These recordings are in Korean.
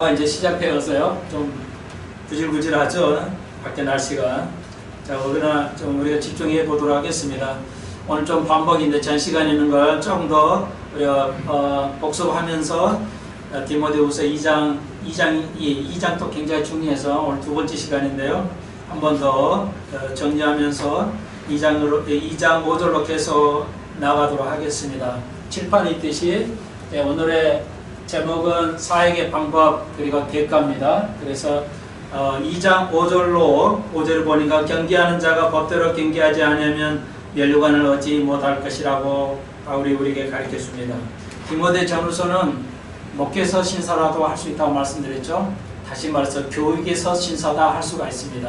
이제 시작되어서요. 좀 구질구질하죠. 밖에 날씨가. 자, 그러나 좀 우리가 집중해 보도록 하겠습니다. 오늘 좀 반복인데 전 시간에 있는 걸 조금 더 우리가 복습하면서 디모데후서 2장도 굉장히 중요해서 오늘 두 번째 시간인데요. 한 번 더 정리하면서 2장 5절로 계속 나가도록 하겠습니다. 칠판에 있듯이 오늘의 제목은 사역의 방법 그리고 대가입니다. 그래서 2장 5절을 보니까 경계하는 자가 법대로 경계하지 않으면 면류관을 얻지 못할 것이라고 바울이 우리에게 가르쳐줍니다. 디모데 전후서는 목회서 신사라도 할 수 있다고 말씀드렸죠. 다시 말해서 교육에서 신사다 할 수가 있습니다.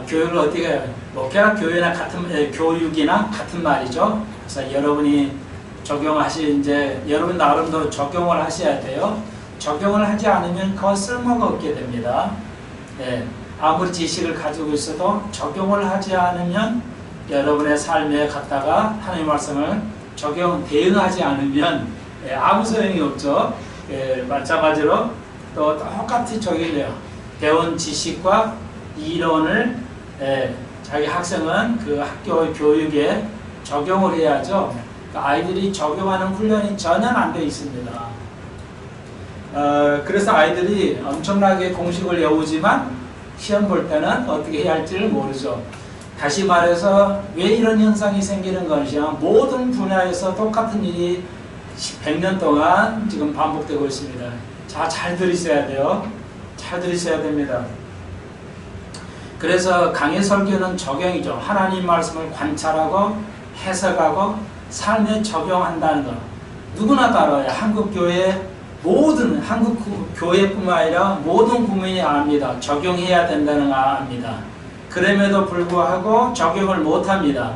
교육을 어떻게 해요? 목회나 교회나 교육이나 같은 말이죠. 그래서 여러분이 이제 여러분 나름대로 적용을 하셔야 돼요. 적용을 하지 않으면 그건 쓸모가 없게 됩니다. 아무리 지식을 가지고 있어도 적용을 하지 않으면 여러분의 삶에 갖다가 하나님의 말씀을 대응하지 않으면 아무 소용이 없죠. 마찬가지로 또 똑같이 적용해요. 배운 지식과 이론을 자기 학생은 그 학교 교육에 적용을 해야죠. 아이들이 적용하는 훈련이 전혀 안 되어 있습니다. 그래서 아이들이 엄청나게 공식을 외우지만 시험 볼 때는 어떻게 해야 할지를 모르죠. 다시 말해서 왜 이런 현상이 생기는 것이냐, 모든 분야에서 똑같은 일이 100년 동안 지금 반복되고 있습니다. 자, 잘 들으셔야 돼요. 잘 들으셔야 됩니다. 그래서 강의 설교는 적용이죠. 하나님 말씀을 관찰하고 해석하고 삶에 적용한다는 것. 누구나 따라요. 한국 교회뿐만 아니라 모든 국민이 압니다. 적용해야 된다는 거 압니다. 그럼에도 불구하고 적용을 못합니다.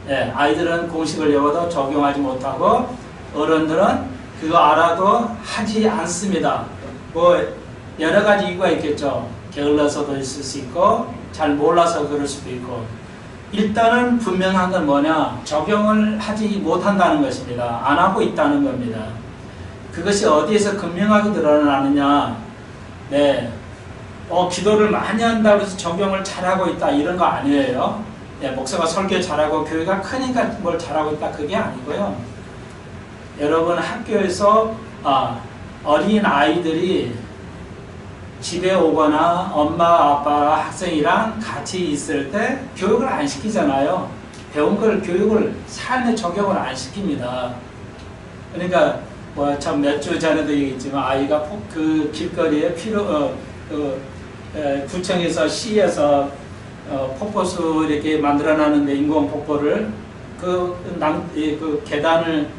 아이들은 공식을 외워도 적용하지 못하고 어른들은 그거 알아도 하지 않습니다. 여러 가지 이유가 있겠죠. 게을러서도 있을 수 있고 잘 몰라서 그럴 수도 있고. 일단은 분명한 건 뭐냐? 적용을 하지 못한다는 것입니다. 안 하고 있다는 겁니다. 그것이 어디에서 극명하게 드러나느냐? 기도를 많이 한다고 해서 적용을 잘하고 있다 이런 거 아니에요. 목사가 설교 잘하고 교회가 크니까 뭘 잘하고 있다 그게 아니고요. 여러분 학교에서 어린 아이들이 집에 오거나 엄마 아빠 학생이랑 같이 있을 때 교육을 안 시키잖아요. 배운 걸 교육을 삶에 적용을 안 시킵니다. 그러니까 참 몇 주 전에도 얘기했지만 아이가 그 길거리에 구청에서 시에서 폭포수 이렇게 만들어놨는데 인공 폭포를 그 계단을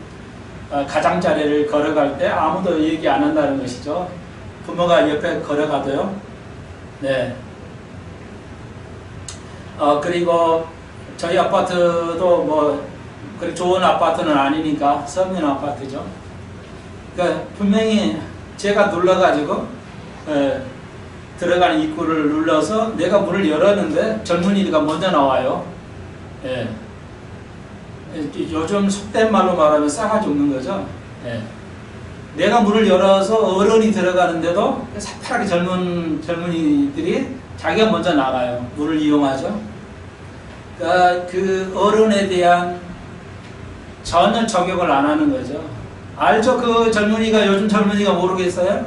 가장자리를 걸어갈 때 아무도 얘기 안 한다는 것이죠. 부모가 옆에 걸어가도요. 그리고 저희 아파트도 그렇게 좋은 아파트는 아니니까 서민 아파트죠. 그러니까 분명히 제가 눌러가지고 들어가는 입구를 눌러서 내가 문을 열었는데 젊은이가 먼저 나와요. 요즘 속된 말로 말하면 싸가지 없는 거죠. 내가 문을 열어서 어른이 들어가는데도 새파랗게 젊은이들이 자기가 먼저 나가요. 문을 이용하죠. 그러니까 그 어른에 대한 전혀 적용을 안 하는 거죠. 알죠? 그 젊은이가 요즘 젊은이가 모르겠어요?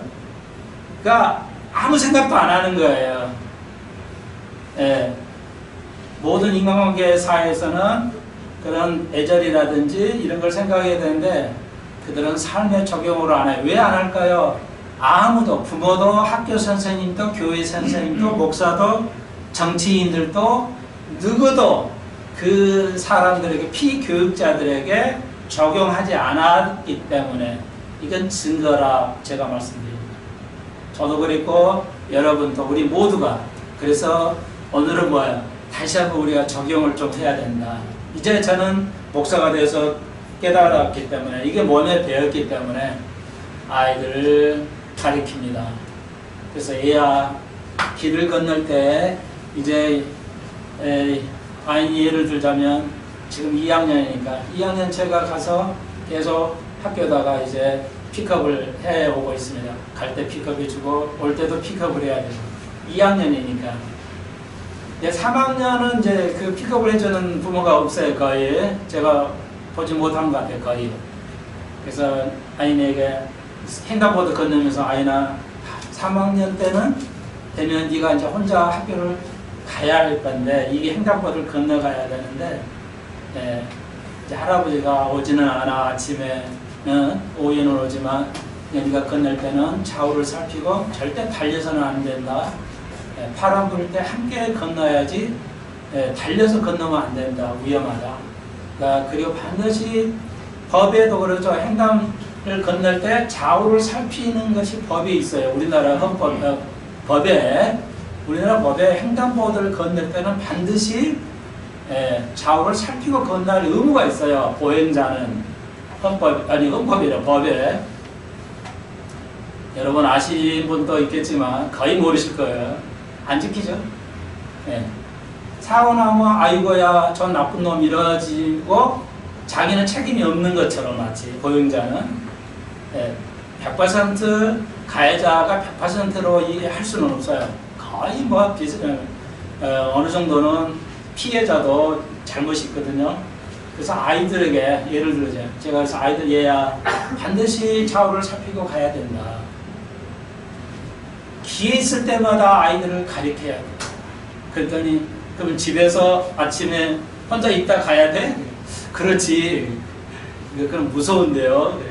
그러니까 아무 생각도 안 하는 거예요. 모든 인간관계 사회에서는 그런 애절이라든지 이런 걸 생각해야 되는데 그들은 삶의 적용으로 안 해요. 왜 안 할까요? 아무도, 부모도, 학교 선생님도, 교회 선생님도, 목사도, 정치인들도 누구도 그 사람들에게, 피교육자들에게 적용하지 않았기 때문에 이건 증거라 제가 말씀드립니다. 저도 그랬고 여러분도 우리 모두가. 그래서 오늘은 다시 한번 우리가 적용을 좀 해야 된다. 이제 저는 목사가 돼서 깨달았기 때문에 이게 몸에 배웠기 때문에 아이들을 가르칩니다. 그래서 애야 길을 건널 때 이제 아이 예를 들자면 지금 2학년이니까 2학년 제가 가서 계속 학교다가 이제 픽업을 해오고 있습니다. 갈 때 픽업해주고 올 때도 픽업을 해야 되고 2학년이니까. 3학년은 이제 그 픽업을 해주는 부모가 없어요. 거의 제가 보지 못한 것 같아요. 거의. 그래서 아이네에게 횡단보도 건너면서 아이나 3학년 때는 되면 네가 이제 혼자 학교를 가야 할 건데 이게 횡단보도를 건너가야 되는데 이제 할아버지가 오지는 않아. 아침에는 오후에는 오지만 네가 건널 때는 좌우를 살피고 절대 달려서는 안 된다. 바람 불 때 함께 건너야지 달려서 건너면 안 된다. 위험하다. 그리고 반드시 법에도 그렇죠. 횡단을 건널 때 좌우를 살피는 것이 법이 있어요. 우리나라 우리나라 법에 횡단보도를 건널 때는 반드시 좌우를 살피고 건널 의무가 있어요. 보행자는 헌법이라 법에. 여러분 아시는 분도 있겠지만 거의 모르실 거예요. 안 지키죠. 사고 나면 아이고야 저 나쁜 놈 이러지고 자기는 책임이 없는 것처럼 마치 보행자는 100% 가해자가 100%로 할 수는 없어요. 거의 뭐 어느 정도는 피해자도 잘못이 있거든요. 그래서 아이들에게 예를 들어서 제가 그래서 아이들 얘야 반드시 좌우를 살피고 가야 된다. 기회 있을 때마다 아이들을 가르쳐야 돼. 그랬더니 그럼 집에서 아침에 혼자 있다 가야 돼? 그렇지. 그럼 무서운데요.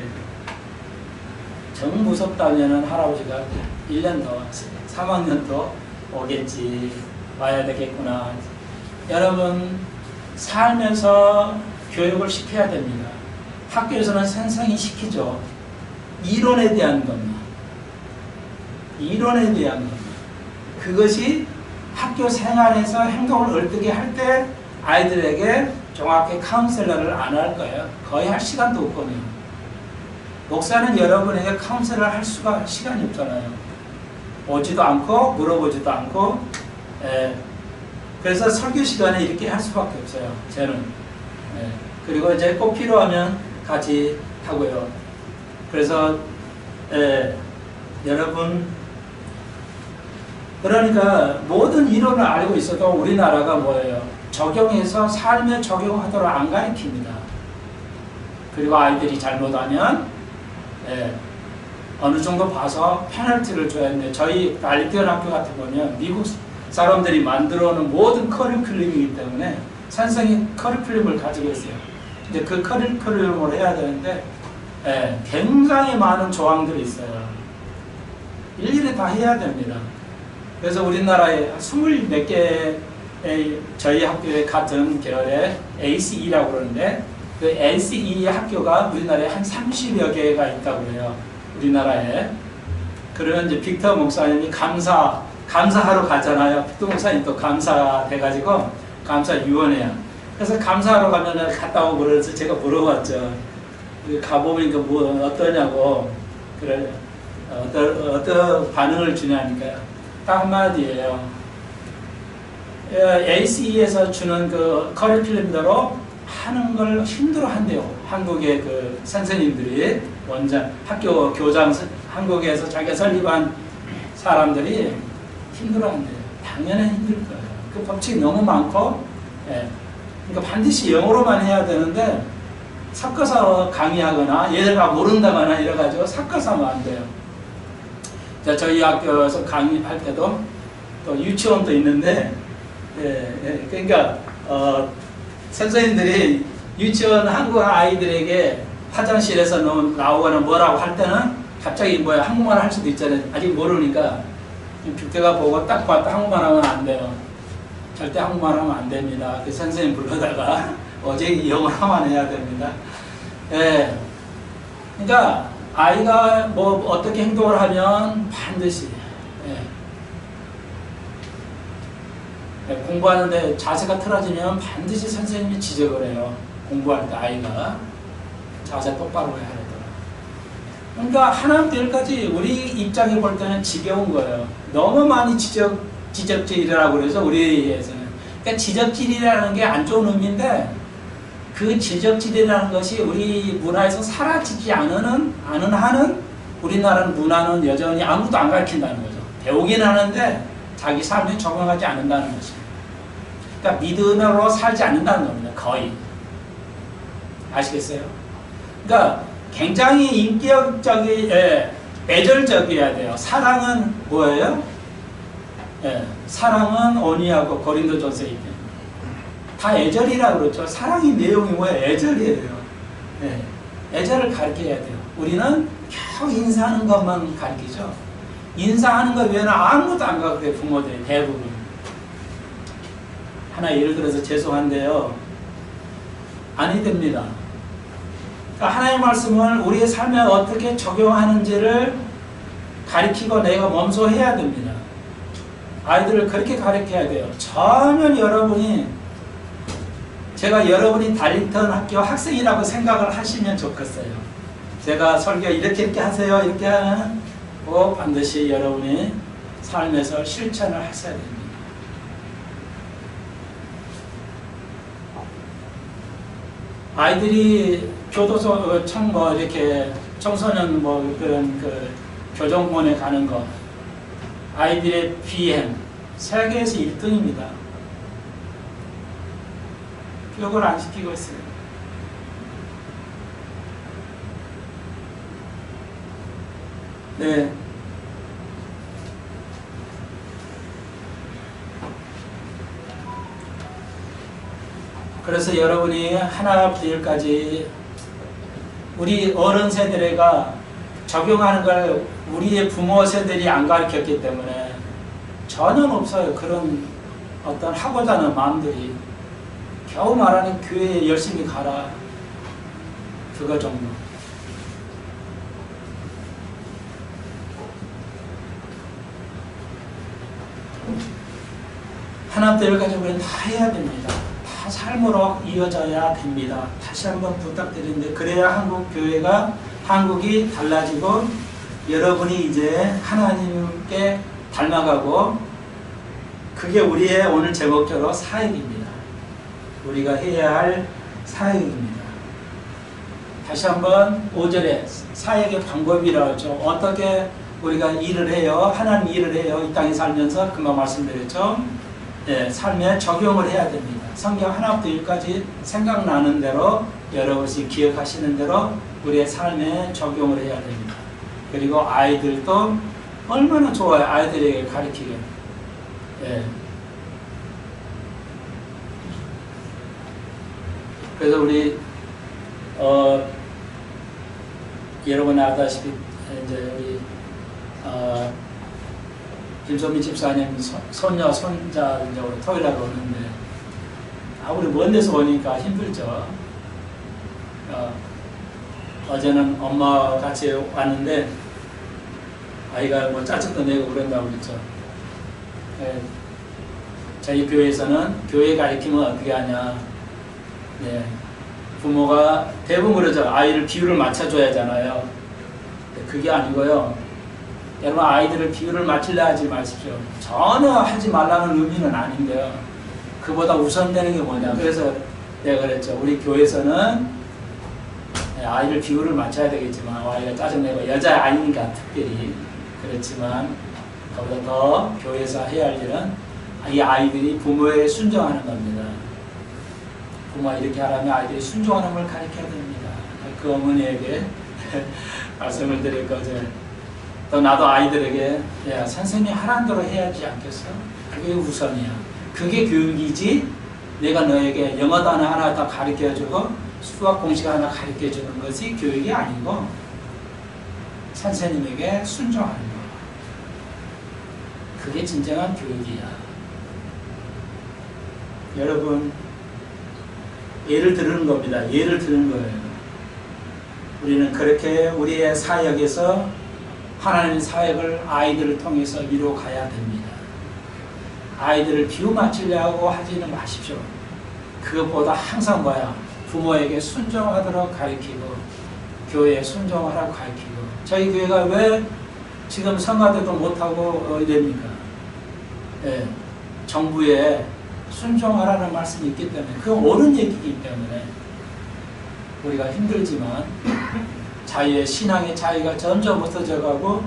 정 무섭다면은 할아버지가 1년 더, 3학년 더 오겠지. 와야 되겠구나. 여러분, 살면서 교육을 시켜야 됩니다. 학교에서는 선생이 시키죠. 이론에 대한 것만. 이론에 대한 것만. 그것이 학교 생활에서 행동을 얼뜨게 할 때 아이들에게 정확히 카운셀러를 안 할 거예요. 거의 할 시간도 없거든요. 목사는 여러분에게 카운셀러를 할 수가 시간이 없잖아요. 오지도 않고 물어보지도 않고 그래서 설교 시간에 이렇게 할 수밖에 없어요. 저는. 그리고 이제 꼭 필요하면 같이 하고요. 그래서 여러분 그러니까 모든 이론을 알고 있어도 우리나라가 뭐예요? 적용해서 삶에 적용하도록 안 가르칩니다. 그리고 아이들이 잘못하면 어느 정도 봐서 페널티를 줘야 하는데 저희 알리티언 학교 같은 거는 미국 사람들이 만들어 놓은 모든 커리큘럼이기 때문에 선생이 커리큘럼을 가지고 있어요. 이제 그 커리큘럼을 해야 되는데 굉장히 많은 조항들이 있어요. 일일이 다 해야 됩니다. 그래서 우리나라에 20몇 개의 저희 학교에 같은 계열의 ACE라고 그러는데 그 ACE 학교가 우리나라에 한 30여 개가 있다고 해요. 우리나라에. 그러면 이제 빅터 목사님이 감사하러 가잖아요. 빅터 목사님 또 감사 돼가지고 감사위원회야. 그래서 감사하러 가면은 갔다 오고 그래서 제가 물어봤죠. 가보니까 뭐 어떠냐고. 그래. 어떤 반응을 주냐니까요. 딱 한마디예요. ACE에서 주는 그 커리큘럼대로 하는 걸 힘들어 한대요. 한국의 그 선생님들이 학교 교장 한국에서 자기가 설립한 사람들이 힘들어 한대요. 당연히 힘들 거예요. 그 법칙이 너무 많고, 그러니까 반드시 영어로만 해야 되는데 섞어서 강의하거나 얘가 모른다거나 이래가지고 섞어서 하면 안 돼요. 자, 저희 학교에서 강의할 때도 또 유치원도 있는데, 그러니까 선생님들이 유치원 한국 아이들에게 화장실에서 나오거나 뭐라고 할 때는 갑자기 뭐야 한국말 할 수도 있잖아요. 아직 모르니까 빅터가 보고 딱 봤다 한국말 하면 안 돼요. 절대 한국말 하면 안 됩니다. 그 선생님 불러다가 어제 영어로만 해야 됩니다. 그러니까 아이가 뭐 어떻게 행동을 하면 반드시 공부하는데 자세가 틀어지면 반드시 선생님이 지적을 해요. 공부할 때 아이가 자세 똑바로 해야 되더라. 그러니까 하나부터 열까지 우리 입장에 볼 때는 지겨운 거예요. 너무 많이 지적질이라고 그래서 우리에서는. 그러니까 지적질이라는 게 안 좋은 의미인데 그 지적질이라는 것이 우리 문화에서 사라지지 않은 한은 우리나라 문화는 여전히 아무도 안 가르친다는 거죠. 배우긴 하는데 자기 삶에 적용하지 않는다는 것입니다. 그러니까 믿음으로 살지 않는다는 겁니다. 거의. 아시겠어요? 그러니까 굉장히 인격적이 애절적이어야 돼요. 사랑은 뭐예요? 사랑은 온유하고 고린도전서에 있대요. 다 애절이라고 그러죠. 사랑의 내용이 뭐예요? 애절이에요. 애절을 가르쳐야 돼요. 우리는 겨우 인사하는 것만 가르치죠. 인사하는 것 외에는 아무것도 안 가르쳐요. 부모들이 대부분. 하나 예를 들어서 죄송한데요. 아니 됩니다. 그러니까 하나님의 말씀을 우리의 삶에 어떻게 적용하는지를 가르치고 내가 몸소 해야 됩니다. 아이들을 그렇게 가르쳐야 돼요. 전혀 제가 여러분이 다니던 학교 학생이라고 생각을 하시면 좋겠어요. 제가 설교 이렇게 하세요. 이렇게 하면 꼭 반드시 여러분이 삶에서 실천을 하셔야 됩니다. 아이들이 교도소, 이렇게 청소년 그런 교정본에 가는 거, 아이들의 비행, 세계에서 1등입니다. 교육을 안 시키고 있어요. 네. 그래서 여러분이 하나부터 열까지 우리 어른 세대가 적용하는 걸 우리의 부모 세대들이 안 가르쳤기 때문에 전혀 없어요. 그런 어떤 하고자 하는 마음들이. 겨우 말하는 교회에 열심히 가라. 그거 정도. 하나부터 열까지 우리는 다 해야 됩니다. 다 삶으로 이어져야 됩니다. 다시 한번 부탁드리는데 그래야 한국이 달라지고 여러분이 이제 하나님께 닮아가고 그게 우리의 오늘 제목적으로 사역입니다. 우리가 해야 할 사역입니다. 다시 한번 5절에 사역의 방법이라고 하죠. 어떻게 우리가 일을 해요? 하나님 일을 해요. 이 땅에 살면서 금방 말씀드렸죠. 삶에 적용을 해야 됩니다. 성경 하나부터 1까지 생각나는 대로 여러분이 기억하시는 대로 우리의 삶에 적용을 해야 됩니다. 그리고 아이들도 얼마나 좋아요. 아이들에게 가르치기. 그래서 우리 여러분 아다시피 이제 우리 김소민 집사님 손녀 손자 이제 우리 토요일날 오는데 우리 먼 데서 오니까 힘들죠. 어제는 엄마 같이 왔는데 아이가 짜증도 내고 그런다고 그랬죠. 저희 교회에서는 교회 가르치면 어떻게 하냐. 부모가 대부분 그러죠. 아이를 비율을 맞춰줘야 하잖아요. 그게 아니고요. 여러분 아이들을 비율을 맞추려 하지 마십시오. 전혀 하지 말라는 의미는 아닌데요. 그보다 우선되는 게 뭐냐. 그래서 내가 그랬죠. 우리 교회에서는 아이를 비율을 맞춰야 되겠지만 아이가 짜증내고 여자아이니까 특별히 그렇지만 그보다 더 교회에서 해야 할 일은 이 아이들이 부모에게 순종하는 겁니다. 부모가 이렇게 하라면 아이들이 순종하는 걸 가르쳐야 됩니다. 그 어머니에게 말씀을 드릴 거죠. 또 나도 아이들에게 야 선생님이 하라는 대로 해야지 않겠어? 그게 우선이야. 그게 교육이지 내가 너에게 영어 단어 하나 더 가르쳐주고 수학 공식 하나 가르쳐주는 것이 교육이 아니고 선생님에게 순종하는 거. 그게 진정한 교육이야. 여러분 예를 들은 겁니다. 예를 드는 거예요. 우리는 그렇게 우리의 사역에서 하나님의 사역을 아이들을 통해서 이루어가야 됩니다. 아이들을 비유 맞추려고 하지는 마십시오. 그것보다 항상 뭐야? 부모에게 순종하도록 가르치고 교회에 순종하라고 가르치고 저희 교회가 왜 지금 성가대도 못하고 이럽니까? 정부에 순종하라는 말씀이 있기 때문에 그 옳은 얘기이기 때문에 우리가 힘들지만 자유의 신앙의 자유가 점점 없어져 가고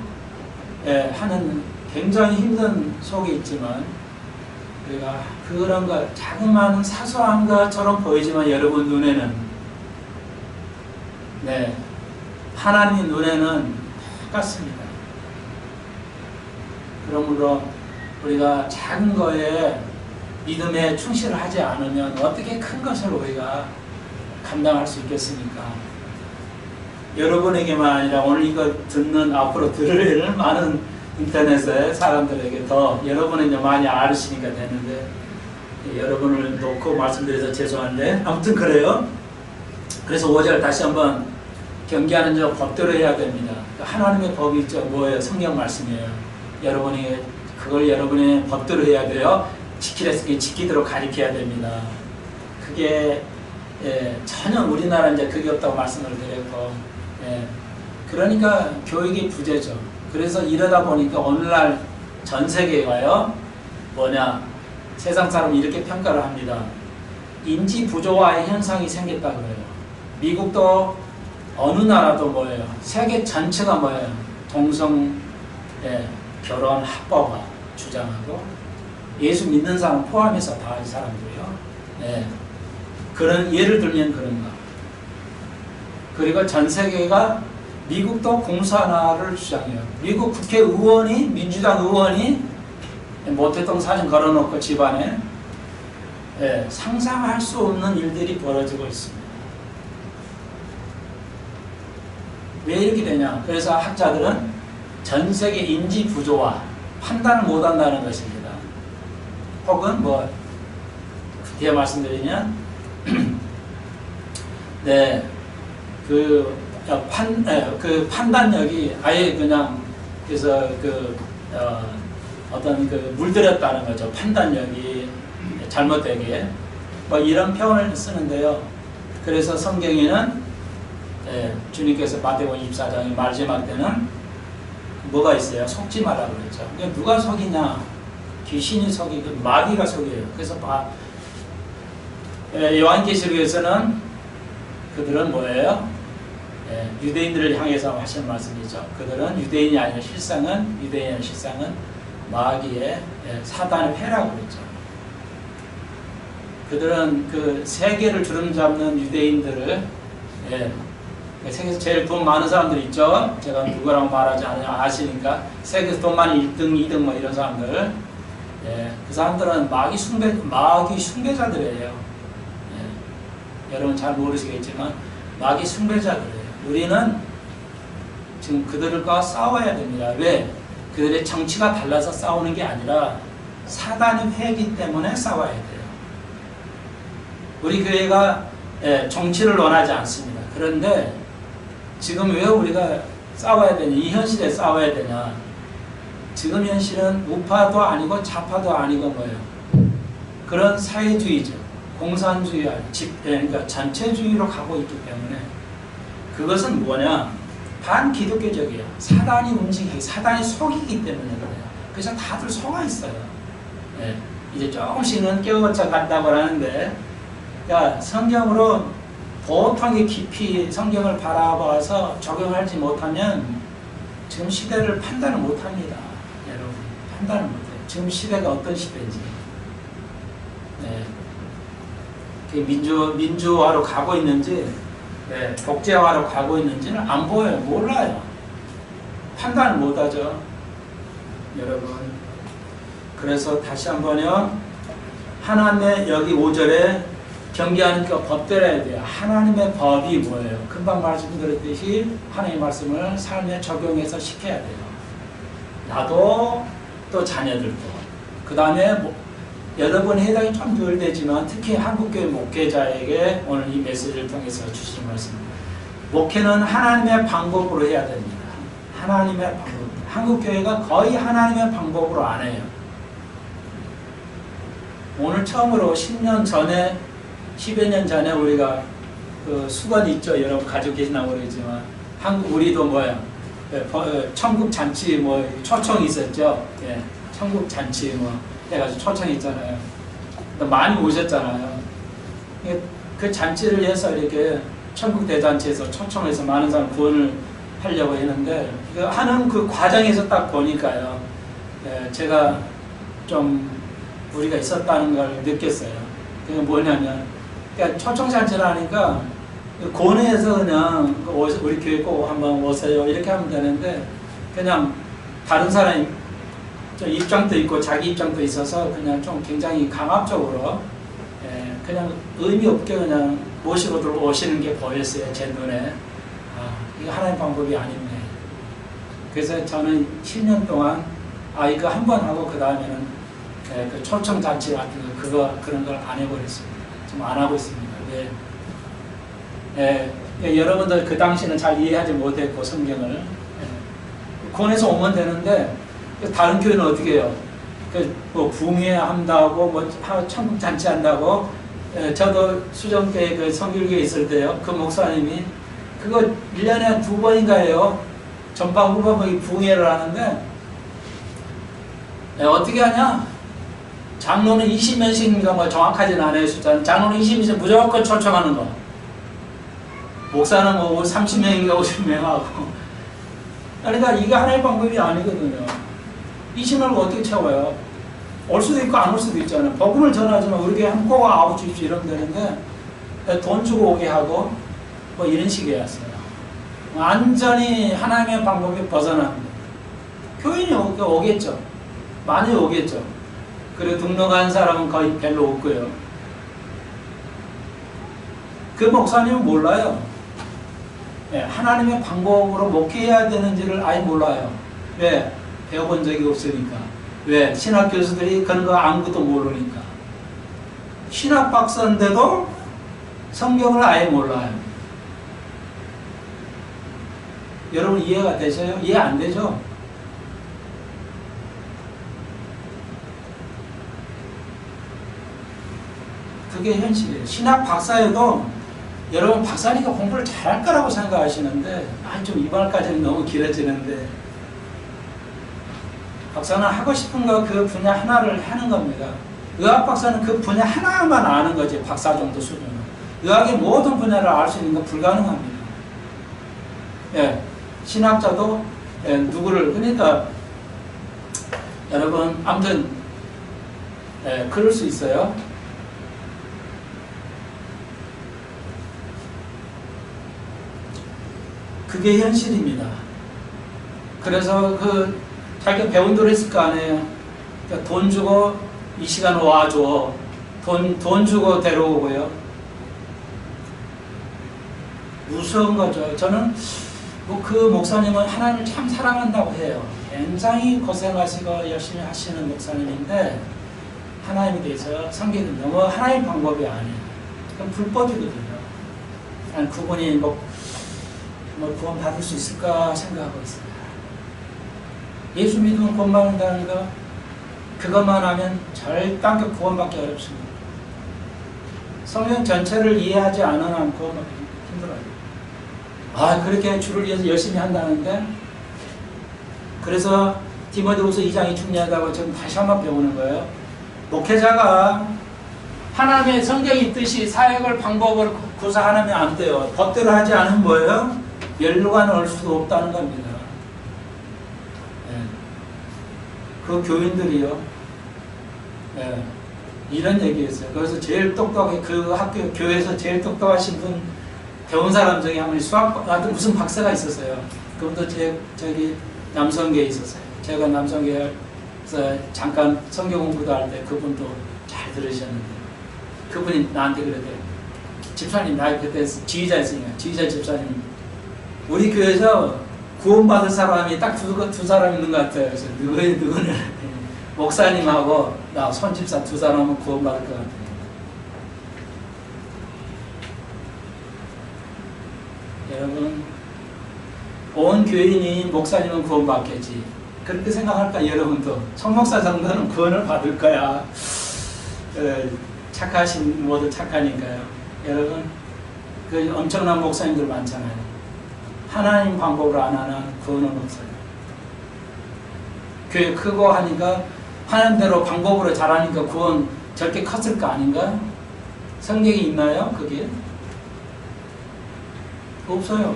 하는 굉장히 힘든 속에 있지만 우리가 그런 것 자그마한 사소한 것처럼 보이지만 여러분 눈에는 하나님 눈에는 똑같습니다. 그러므로 우리가 작은 거에 믿음에 충실을 하지 않으면 어떻게 큰 것을 우리가 감당할 수 있겠습니까? 여러분에게만 아니라 오늘 이거 듣는 앞으로 들을 많은 인터넷의 사람들에게 더 여러분은 이제 많이 알으시니까 되는데 여러분을 놓고 말씀드려서 죄송한데 아무튼 그래요. 그래서 5절 다시 한번 경계하는 저 법대로 해야 됩니다. 하나님의 법이 뭐예요? 성경 말씀이에요. 여러분이 그걸 여러분의 법대로 해야 돼요. 지키랬으니 지키도록 가르쳐야 됩니다. 그게 전혀 우리나라 이제 그게 없다고 말씀을 드렸고 그러니까 교육이 부재죠. 그래서 이러다 보니까 오늘날 전 세계가요 세상 사람이 이렇게 평가를 합니다. 인지 부조화의 현상이 생겼다 그래요. 미국도 어느 나라도 세계 전체가 동성 결혼 합법화 주장하고 예수 믿는 사람 포함해서 다 이 사람들이요. 그런 예를 들면 그런가. 그리고 전 세계가 미국도 공산화를 주장해요. 미국 국회의원이 민주당 의원이 모태동 사진 걸어놓고 집안에 상상할 수 없는 일들이 벌어지고 있습니다. 왜 이렇게 되냐? 그래서 학자들은 전 세계 인지 부조화 판단을 못한다는 것입니다. 혹은 뒤에 말씀드리면 그 판단력이 아예 그냥 그래서 어떤 물들였다는 거죠. 판단력이 잘못되게 이런 표현을 쓰는데요. 그래서 성경에는 주님께서 마태복음 24장의 마지막 때는 뭐가 있어요? 속지 마라 그랬죠. 그러니까 누가 속이냐? 귀신이 속이고 마귀가 속여요. 그래서 요한계시록에서는 그들은 뭐예요? 유대인들을 향해서 하신 말씀이죠. 그들은 유대인이 아니라 실상은 마귀의 사단의 패라고 그랬죠. 그들은 그 세계를 주름잡는 유대인들을 세계에서 제일 돈 많은 사람들 있죠. 제가 누구라고 말하지 않으냐 아시니까 세계에서 돈 많이 1등, 2등 이런 사람들 그 사람들은 마귀 숭배자들이에요. 여러분 잘 모르시겠지만 마귀 숭배자들이에요. 우리는 지금 그들과 싸워야 됩니다. 왜? 그들의 정치가 달라서 싸우는 게 아니라 사단의 회기 때문에 싸워야 돼요. 우리 교회가 정치를 원하지 않습니다. 그런데 지금 왜 우리가 싸워야 되냐? 이 현실에 싸워야 되냐? 지금 현실은 우파도 아니고 좌파도 아니고 뭐예요? 그런 사회주의죠. 공산주의, 그러니까 전체주의로 가고 있기 때문에 그것은 뭐냐? 반기독교적이에요. 사단이 움직이기, 사단이 속이기 때문에 그래요. 그래서 다들 속아 있어요. 이제 조금씩은 깨어져 간다고 하는데, 그러니까 성경으로 보통의 깊이 성경을 바라봐서 적용하지 못하면 지금 시대를 판단을 못합니다. 여러분 판단을 못해요. 지금 시대가 어떤 시대인지. 민주화로 가고 있는지 복제화로 가고 있는지는 안 보여요. 몰라요. 판단을 못하죠. 여러분 그래서 다시 한번요. 하나님의 여기 5절에 경계하는 그 법대로 해야 돼요. 하나님의 법이 뭐예요? 금방 말씀드렸듯이 하나님의 말씀을 삶에 적용해서 시켜야 돼요. 나도 또 자녀들도. 그 다음에 여러분 해당이 좀 덜 되지만 특히 한국교회 목회자에게 오늘 이 메시지를 통해서 주신 말씀입니다. 목회는 하나님의 방법으로 해야 됩니다. 하나님의 방법. 한국교회가 거의 하나님의 방법으로 안 해요. 오늘 처음으로 10년 전에 10여 년 전에 우리가 그 수건 있죠. 여러분 가지고 계시나 모르겠지만 우리도 천국 잔치 초청 있었죠. 천국 잔치 해가지고 초청 있잖아요. 많이 오셨잖아요. 그 잔치를 해서 이렇게 천국대잔치에서 초청해서 많은 사람 구원을 하려고 했는데 하는 그 과정에서 딱 보니까요. 제가 좀 무리가 있었다는 걸 느꼈어요. 그게 뭐냐면 그러니까 초청잔치를 하니까 고뇌에서 그냥 우리 교회 꼭 한번 오세요 이렇게 하면 되는데 그냥 다른 사람 좀 입장도 있고 자기 입장도 있어서 그냥 좀 굉장히 강압적으로 그냥 의미 없게 그냥 모시고들 오시는 게 보였어요. 제 눈에. 이거 하나의 방법이 아니네. 그래서 저는 10년 동안 이거 한 번 하고 그 다음에는 그 초청 잔치 같은 거 그런 걸 안 해버렸습니다. 좀 안 하고 있습니다. 여러분들 그 당시는 잘 이해하지 못했고 성경을 권해서 오면 되는데 다른 교회는 어떻게 해요? 뭐 붕괴 한다고 뭐 천국 잔치 한다고 저도 수정교회 그 성결교회 있을 때요. 그 목사님이 그거 1년에 2번인가 해요. 전파 후반부 붕괴를 하는데 어떻게 하냐? 장로는 20명씩인가 뭐 정확하지는 않아요. 숫자는. 장로는 20명씩 무조건 초청하는 거. 목사는 뭐 30명인가 50명 하고. 그러니까 이게 하나의 방법이 아니거든요. 20명을 어떻게 채워요? 올 수도 있고 안 올 수도 있잖아요. 복음을 전하지만 우리 교회 한 꼭 아홉 주십시오 이러면 되는데 돈 주고 오게 하고 뭐 이런 식이었어요. 완전히 하나님의 방법이 벗어납니다. 교인이 오겠죠. 많이 오겠죠. 그리고 등록한 사람은 거의 별로 없고요. 그 목사님은 몰라요. 하나님의 방법으로 목회해야 되는지를 아예 몰라요. 왜? 배워본 적이 없으니까. 왜? 신학 교수들이 그런 거 아무것도 모르니까. 신학 박사인데도 성경을 아예 몰라요. 여러분 이해가 되세요? 이해 안 되죠? 그게 현실이에요. 신학 박사여도 여러분 박사니까 공부를 잘할 거라고 생각하시는데 좀 이번까지는 너무 길어지는데 박사는 하고 싶은 거 그 분야 하나를 하는 겁니다. 의학 박사는 그 분야 하나만 아는 거지. 박사 정도 수준은. 의학의 모든 분야를 알 수 있는 건 불가능합니다. 신학자도 누구를 그러니까 여러분 아무튼 그럴 수 있어요. 그게 현실입니다. 그래서 자기가 배운 대로 했을 거 아니에요. 그러니까 돈 주고 이 시간 와줘. 돈 주고 데려오고요. 무서운 거죠. 저는 그 목사님은 하나님을 참 사랑한다고 해요. 굉장히 고생하시고 열심히 하시는 목사님인데 하나님에 대해서 섬기는 너무 하나님 방법이 아니에요. 그건 불법이거든요. 난 그분이 뭐 구원 받을 수 있을까 생각하고 있어요. 예수 믿으면 구원 받는다는 거 그것만 하면 절대 구원받기 어렵습니다. 성경 전체를 이해하지 않은 한 구원받기 힘들어요. 그렇게 주를 위해서 열심히 한다는데 그래서 디모데후서 2장이 중요하다고 지금 다시 한번 배우는 거예요. 목회자가 하나님의 성경이 있듯이 사역을 방법을 구사하면 안 돼요. 법대로 하지 않으면 뭐예요? 멸류관을 올 수도 없다는 겁니다. 그 교인들이요. 이런 얘기했어요. 그래서 제일 똑똑하게 그 학교 교회에서 제일 똑똑하신 분 배운 사람 중에 한 분이 수학 무슨 박사가 있었어요. 그분도 저기 남성계에 있었어요. 제가 남성계에서 잠깐 성경 공부도 할 때 그분도 잘 들으셨는데 그분이 나한테 그러대요. 집사님 나 그때 지휘자였으니까 지휘자 집사님 우리 교회에서 구원받을 사람이 딱 두 사람 있는 것 같아요. 그래서 누구는 목사님하고 나 손집사 두 사람은 구원받을 것 같아요. 여러분 온 교인이 목사님은 구원받겠지. 그렇게 생각할까 여러분도? 총목사 정도는 구원을 받을 거야. 착하신 모두 착하니까요. 여러분 그 엄청난 목사님들 많잖아요. 하나님 방법으로 안 하나 구원은 없어요. 교회 크고 하니까 하나님대로 방법으로 잘하니까 구원 저렇게 컸을 거 아닌가? 성경에 있나요? 그게? 없어요.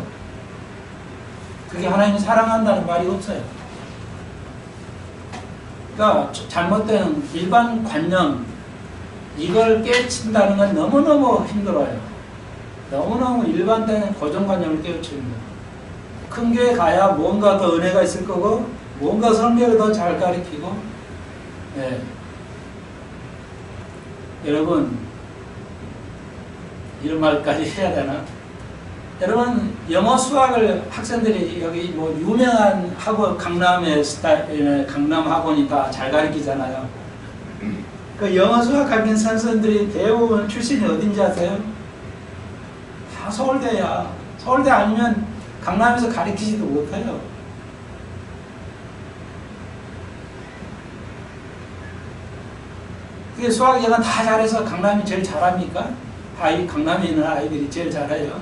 그게 하나님을 사랑한다는 말이 없어요. 그러니까 잘못된 일반 관념, 이걸 깨친다는 건 너무너무 힘들어요. 너무너무 일반된 고정관념을 깨우칩니다. 큰 교회 가야 뭔가 더 은혜가 있을 거고, 뭔가 성경을 더 잘 가르치고, 네. 여러분, 이런 말까지 해야 되나? 여러분, 영어 수학을 학생들이 여기 뭐 유명한 학원, 강남의 강남 학원이 다 잘 가르치잖아요. 그 영어 수학 가르치는 선생들이 대부분 출신이 어딘지 아세요? 다 서울대야. 서울대 아니면 강남에서 가르치지도 못해요. 그게 수학여가 다 잘해서 강남이 제일 잘합니까? 강남에 있는 아이들이 제일 잘해요.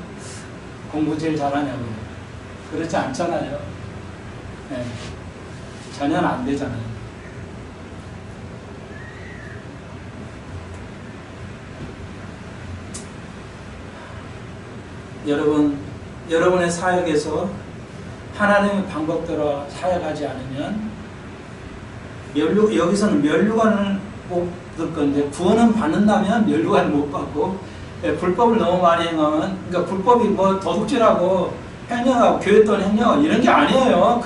공부 제일 잘하냐고요. 그렇지 않잖아요. 네. 전혀 안 되잖아요. 여러분의 사역에서 하나님의 방법대로 사역하지 않으면 여기서는 면류관을 못 얻을 건데, 구원은 받는다면 면류관을 못 받고, 불법을 너무 많이 행하면, 그러니까 불법이 뭐 도둑질하고 횡령하고 교회 돈 횡령 이런 게 아니에요.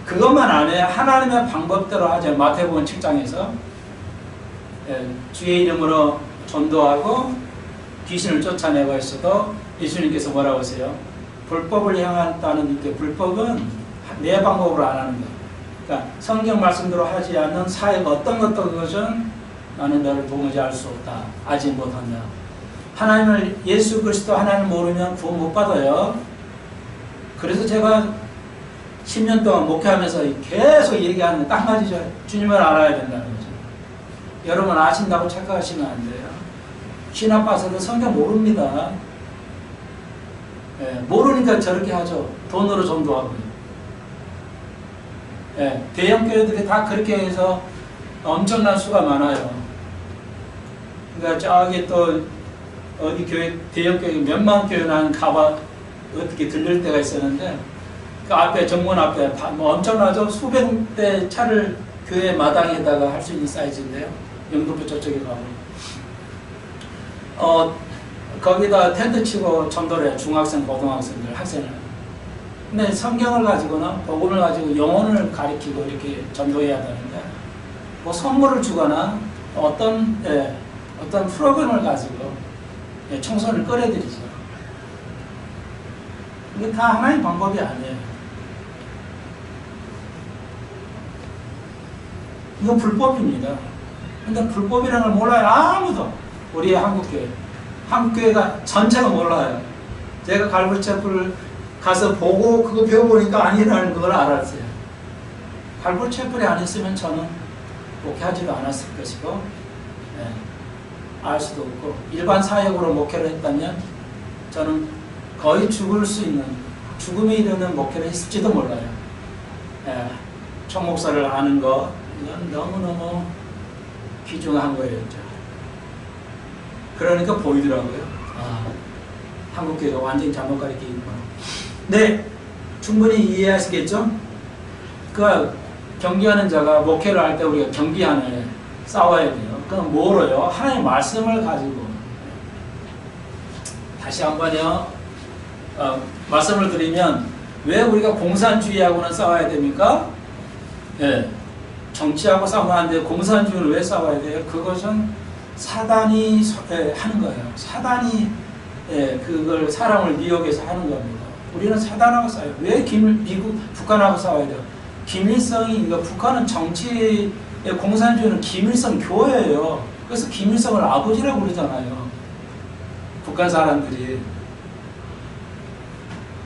그것만 안 해요. 하나님의 방법대로 하죠. 마태복음 7장에서 주의 이름으로 전도하고 귀신을 쫓아내고 있어도 예수님께서 뭐라고 하세요? 불법을 행한다는 게, 불법은 내 방법으로 안 하는 거. 그러니까 성경 말씀대로 하지 않는 사역 어떤 것은 나는 너를 도무지 알 수 없다. 아직 못한다. 하나님을, 예수 그리스도 하나님을 모르면 구원 못 받아요. 그래서 제가 10년 동안 목회하면서 계속 얘기하는 딱 맞이죠. 주님을 알아야 된다는 거죠. 여러분 아신다고 착각하시면 안 돼요. 신학 봐서도 성경 모릅니다. 모르니까 저렇게 하죠. 돈으로 전도하고요. 대형 교회들이 다 그렇게 해서 엄청난 수가 많아요. 그러니까 저기 또 어디 교회, 대형 교회 몇만 교회 난 가봐 어떻게 들릴 때가 있었는데, 그 앞에, 정문 앞에 뭐 엄청나죠? 수백 대 차를 교회 마당에다가 할 수 있는 사이즈인데요. 영등포 저쪽에 가고. 거기다 텐트 치고 전도를 해요. 중학생, 고등학생들, 학생을. 근데 성경을 가지고나 복음을 가지고 영혼을 가리키고 이렇게 전도해야 되는데, 뭐 선물을 주거나 어떤 프로그램을 가지고 청소를 끌어들이죠. 이게 다 하나의 방법이 아니에요. 이건 불법입니다. 근데 불법이라는 걸 몰라요. 아무도. 우리의 한국교회가 전체가 몰라요. 제가 갈보리채플 가서 보고 그거 배워보니까 아니라는 걸 알았어요. 갈보리채플이 안 했으면 저는 목회하지도 않았을 것이고, 알 수도 없고, 일반 사역으로 목회를 했다면 저는 거의 죽음에 이르는 목회를 했을지도 몰라요. 총목사를 아는 거, 이건 너무너무 귀중한 거예요. 그러니까 보이더라고요. 한국교회가 완전히 잘못 가르치고. 네, 충분히 이해하시겠죠? 그 경비하는 자가 목회를 할 때 우리가 경비하는 싸워야 돼요. 그럼 뭐로요? 하나님의 말씀을 가지고. 다시 한번요. 말씀을 드리면, 왜 우리가 공산주의하고는 싸워야 됩니까? 정치하고 싸우면 안 돼요. 공산주의를 왜 싸워야 돼요? 그것은 사단이 하는 거예요. 사단이 그걸 사람을 미혹해서 하는 겁니다. 우리는 사단하고 싸워요. 왜 북한하고 싸워야 돼요? 김일성이, 그러니까 북한은 정치, 공산주의는 김일성 교회예요. 그래서 김일성을 아버지라고 그러잖아요. 북한 사람들이.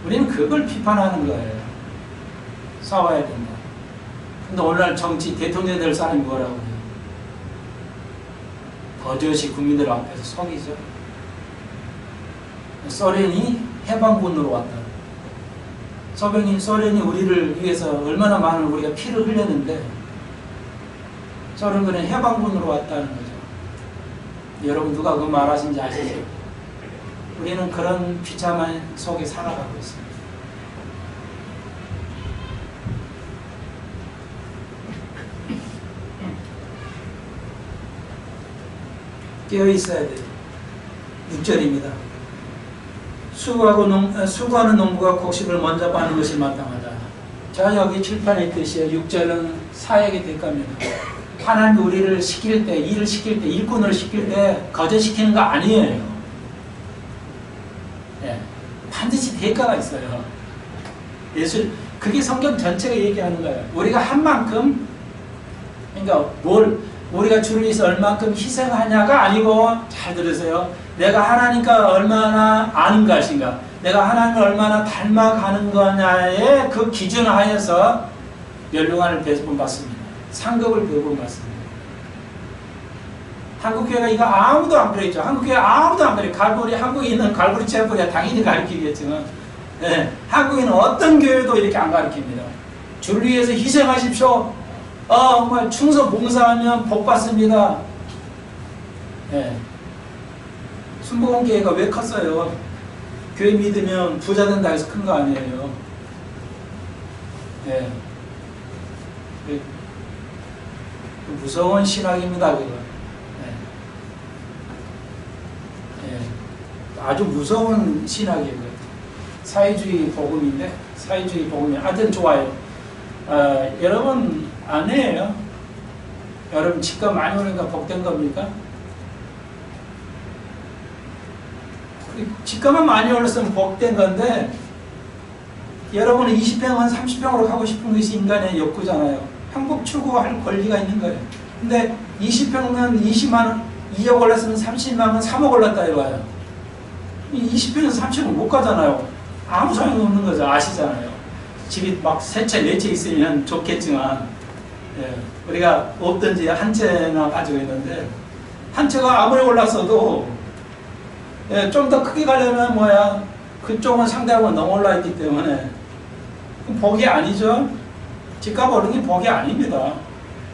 우리는 그걸 비판하는 거예요. 싸워야 된다. 근데 오늘날 정치, 대통령 될 사람이 뭐라고 해요? 버젓이 국민들 앞에서 속이죠. 소련이 해방군으로 왔다. 소련이 우리를 위해서 얼마나 많은 우리가 피를 흘렸는데, 소련군은 해방군으로 왔다는 거죠. 여러분 누가 그 말하신지 아시죠? 우리는 그런 비참한 속에 살아가고 있습니다. 깨어 있어야 돼요. 6절입니다. 수고하는 농부가 곡식을 먼저 빠는 것이 마땅하다. 자, 여기 칠판에 있듯이 6절은 사역의 대가입니다. 하나님 우리를 시킬 때, 일을 시킬 때, 일꾼을 시킬 때 거절시키는 거 아니에요. 네, 반드시 대가가 있어요. 그게 성경 전체가 얘기하는 거예요. 우리가 한 만큼, 그러니까 우리가 주를 위해서 얼만큼 희생하냐가 아니고, 잘 들으세요. 내가 하나님과 얼마나 아는 것인가, 내가 하나님을 얼마나 닮아가는 거냐의 그 기준 하에서 멸류관을 배분받습니다. 상급을 배분받습니다. 한국교회가 이거 아무도 안 그랬죠. 한국교회 아무도 안 그래요. 한국에 있는 갈고리 체험교회가 당연히 가르치겠지만, 네, 한국에는 어떤 교회도 이렇게 안 가르칩니다. 주를 위해서 희생하십시오. 정말 충성 봉사하면 복 받습니다. 네. 순복음교회가 왜 컸어요? 교회 믿으면 부자 된다 해서 큰 거 아니에요. 네. 무서운 신학입니다, 그거. 네. 네. 아주 무서운 신학이에요. 사회주의 복음인데, 사회주의 복음이 하여튼 좋아요. 여러분 아니에요. 여러분 집값 많이 오니까 복된 겁니까? 집값만 많이 올랐으면 복된 건데, 여러분은 20평은 30평으로 가고 싶은 것이 인간의 욕구잖아요. 한국 추구할 권리가 있는 거예요. 근데 20평은 20만원, 2억 올랐으면 30만원, 3억 올랐다 해봐요. 20평에서 30억 못 가잖아요. 아무 소용이 없는 거죠. 아시잖아요. 집이 막 세 채, 네 채 있으면 좋겠지만, 예, 우리가 없든지 한 채나 가지고 있는데, 한 채가 아무리 올랐어도, 예, 좀 더 크게 가려면 그쪽은 상대하고 너무 올라있기 때문에, 복이 아니죠. 집값 오른 게 복이 아닙니다.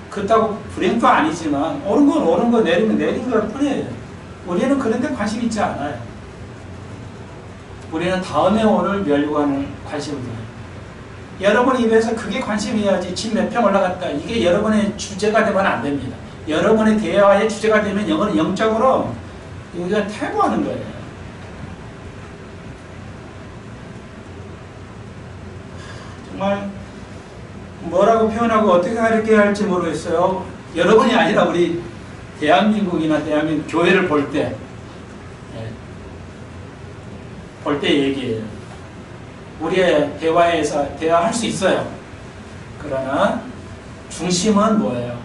그렇다고 불행도 아니지만, 오른 건 오른 거, 내리면 내린 걸 뿐이에요. 우리는 그런 데 관심 있지 않아요. 우리는 다음에 오를 멸류관을 관심을 둬요. 여러분 입에서 그게 관심이어야지. 집 몇 평 올라갔다, 이게 여러분의 주제가 되면 안 됩니다. 여러분의 대화의 주제가 되면 이거는 영적으로 우리가 퇴보하는 거예요. 정말 뭐라고 표현하고 어떻게 가르쳐야 할지 모르겠어요. 여러분이 아니라 우리 대한민국이나 대한민국 교회를 볼 때, 얘기해요. 우리의 대화에서 대화할 수 있어요. 그러나 중심은 뭐예요?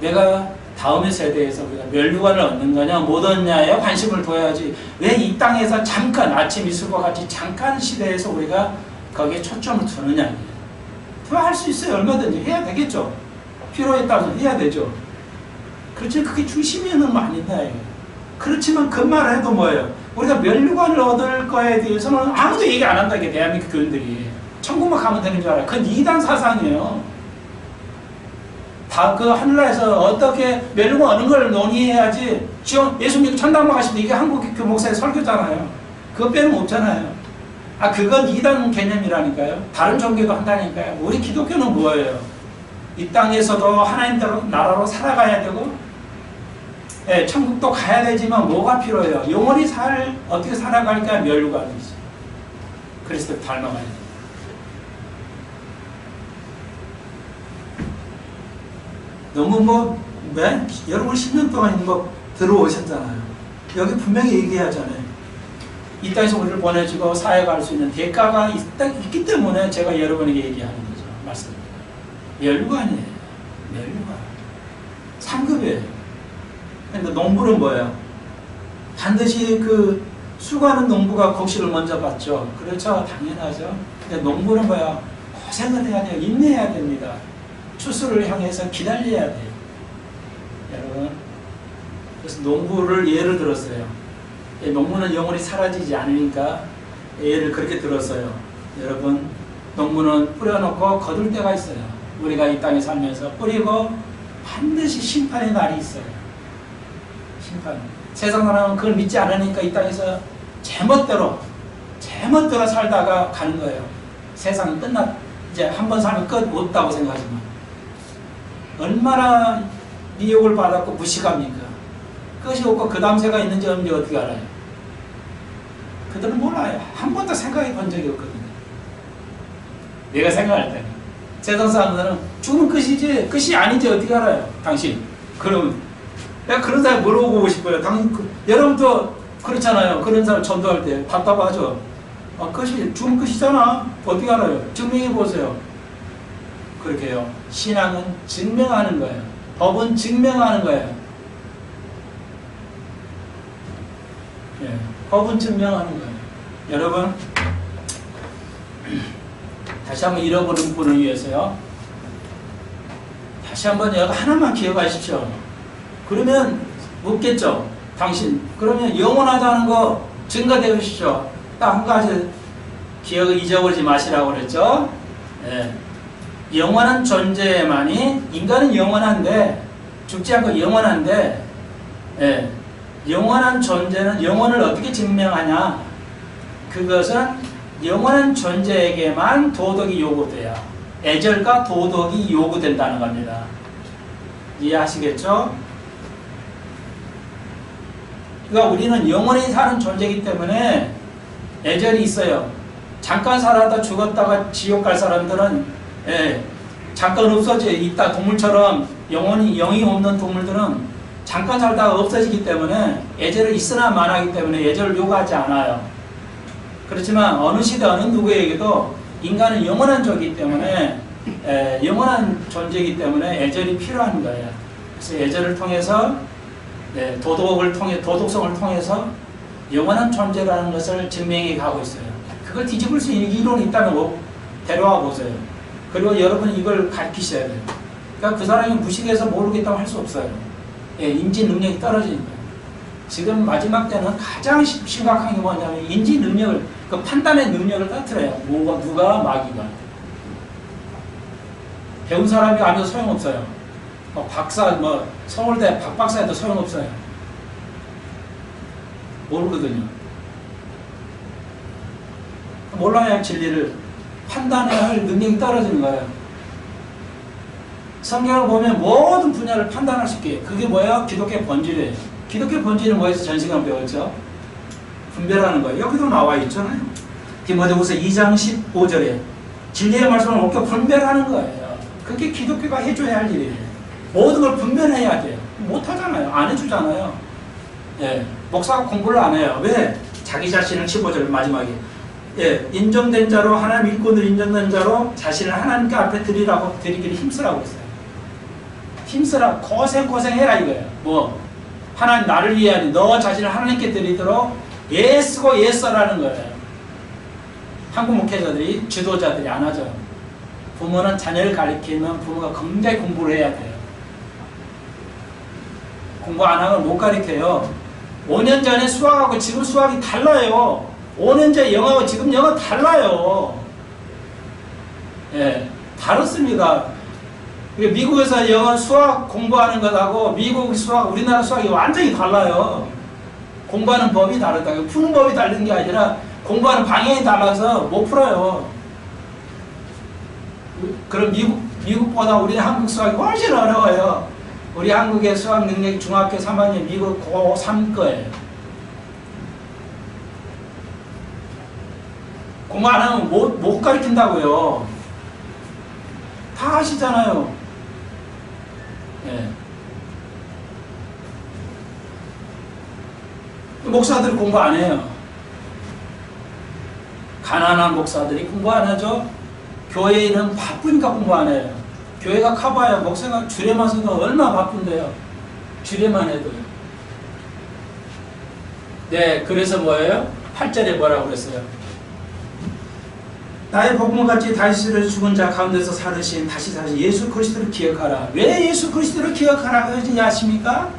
내가 다음의 세대에서 우리가 멸류관을 얻는 거냐 못 얻냐에 관심을 둬야지, 왜 이 땅에서 잠깐, 아침 이슬과 같이 잠깐 시대에서 우리가 거기에 초점을 두느냐. 대화할 수 있어요. 얼마든지 해야 되겠죠. 필요에 따라서 해야 되죠. 그렇지만 그게 중심에는 아닌다. 그렇지만 그 말을 해도 뭐예요? 우리가 멸류관을 얻을 거에 대해서는 아무도 얘기 안 한다. 이게 대한민국 교인들이. 천국만 가면 되는 줄 알아요. 그건 이단 사상이에요. 다 그 하늘나라에서 어떻게 멸류관 얻는 걸 논의해야지. 예수 믿고 천당 가시면 이게 한국 교 목사의 설교잖아요. 그거 빼는 거 없잖아요. 그건 이단 개념이라니까요. 다른 종교도 한다니까요. 우리 기독교는 뭐예요? 이 땅에서도 하나님 나라로 살아가야 되고, 예, 천국도 가야 되지만 뭐가 필요해요? 영원히 어떻게 살아갈까? 멸류관이죠. 그리스도 닮아가야 돼요. 너무 여러분 10년 동안 들어오셨잖아요. 여기 분명히 얘기하잖아요. 이 땅에서 우리를 보내주고 사역할 수 있는 대가가 있기 때문에 제가 여러분에게 얘기하는 거죠. 맞습니다. 멸류관이에요. 멸류관. 상급이에요. 근데 농부는 뭐예요? 반드시 수고하는 농부가 곡식을 먼저 받죠. 그렇죠. 당연하죠. 근데 농부는 뭐야? 고생을 해야 돼요. 인내해야 됩니다. 추수를 향해서 기다려야 돼요. 여러분. 그래서 농부를 예를 들었어요. 농부는 영원히 사라지지 않으니까 예를 그렇게 들었어요. 여러분, 농부는 뿌려놓고 거둘 때가 있어요. 우리가 이 땅에 살면서 뿌리고 반드시 심판의 날이 있어요. 심판. 세상 사람은 그걸 믿지 않으니까 이 땅에서 제멋대로 살다가 가는 거예요. 세상은 이제 한 번 살면 끝 없다고 생각하지만 얼마나 미혹을 받았고 무식합니까? 끝이 없고 그 다음 새가 있는지 없는지 어떻게 알아요? 그들은 몰라요. 한 번도 생각해 본 적이 없거든요. 내가 생각할 때는 세상 사람들은 죽으면 끝이지 끝이 아닌지 어떻게 알아요? 당신. 그럼 내가 그런 사람 물어보고 싶어요. 여러분도 그렇잖아요. 그런 사람 전도할 때 답답하죠. 끝이 죽으면 끝이잖아. 어떻게 알아요? 증명해 보세요. 그렇게 해요. 신앙은 증명하는 거예요. 법은 증명하는 거예요. 예, 법은 증명하는 거예요. 여러분, 다시 한번 잃어버린 분을 위해서요. 다시 한번 여러분 하나만 기억하십시오. 그러면 묻겠죠. 당신, 그러면 영원하다는 거 증거되십시오. 딱 한 가지 기억을 잊어버리지 마시라고 그랬죠. 예. 영원한 존재만이, 인간은 영원한데, 죽지 않고 영원한데, 예. 영원한 존재는 영혼을 어떻게 증명하냐? 그것은 영원한 존재에게만 도덕이 요구돼요. 애절과 도덕이 요구된다는 겁니다. 이해하시겠죠? 그러니까 우리는 영원히 사는 존재이기 때문에 애절이 있어요. 잠깐 살았다 죽었다가 지옥 갈 사람들은 잠깐 없어져 있다. 동물처럼 영이 없는 동물들은 잠깐 살다가 없어지기 때문에 애절이 있으나 마나하기 때문에 애절을 요구하지 않아요. 그렇지만 어느 시대 어느 누구에게도 인간은 영원한 존재이기 때문에 영원한 존재이기 때문에 애절이 필요한 거예요. 그래서 애절을 통해서 도덕성을 통해서 영원한 존재라는 것을 증명해 가고 있어요. 그걸 뒤집을 수 있는 이론이 있다면 데려와 보세요. 그리고 여러분이 이걸 가르치셔야 돼요. 그러니까 그 사람이 무식해서 모르겠다고 할 수 없어요. 인지 능력이 떨어지니까. 지금 마지막 때는 가장 심각한 게 뭐냐면 인지 능력을, 그 판단의 능력을 떨어뜨려요. 누가 마귀가. 배운 사람이 아니어도 소용없어요. 박사, 서울대 박박사에도 소용없어요. 모르거든요. 몰라야 진리를 판단해야 할 능력이 떨어지는 거예요. 성경을 보면 모든 분야를 판단할 수 있게. 그게 뭐예요? 기독교 본질이에요. 기독교 본질은 뭐에서 전 시간 배웠죠? 분별하는 거예요. 여기도 나와 있잖아요. 디모데후서 2장 15절에 진리의 말씀을 옮겨 분별하는 거예요. 그게 기독교가 해줘야 할 일이에요. 모든 걸 분별해야 돼요. 못하잖아요. 안 해주잖아요. 목사가 공부를 안 해요. 왜? 자기 자신을 15절 마지막에 인정된 자로, 하나님 일꾼을 인정된 자로 자신을 하나님께 앞에 드리기를 힘쓰라고 했어요. 힘쓰라. 고생해라 이거예요. 하나님 나를 위하니 너 자신을 하나님께 드리도록 애쓰고 애써라는 거예요. 한국 목회자들이, 지도자들이 안 하죠. 부모는 자녀를 가르치면 부모가 굉장히 공부를 해야 돼요. 공부 안 하면 못 가르쳐요. 5년 전에 수학하고 지금 수학이 달라요. 5년 전에 영어하고 지금 영어 달라요. 다릅니다. 미국에서 영어 수학 공부하는 것하고 미국 수학, 우리나라 수학이 완전히 달라요. 공부하는 법이 다르다. 푸는 법이 다른 게 아니라 공부하는 방향이 달라서 못 풀어요. 그럼 미국보다 우리 한국 수학이 훨씬 어려워요. 우리 한국의 수학 능력이 중학교 3학년, 미국 고3 거예요. 공부 안 하면 못 가르친다고요. 다 아시잖아요. 목사들이 공부 안 해요. 가난한 목사들이 공부 안 하죠. 교회 일은 바쁘니까 공부 안 해요. 교회가 커봐야 목사가 주례만 서도 얼마나 바쁜데요. 주례만 해도요. 그래서 뭐예요? 8절에 뭐라고 그랬어요? 나의 복음같이 다시를 죽은 자 가운데서 살으신 다시 예수 그리스도를 기억하라. 왜 예수 그리스도를 기억하라 그러지 아십니까?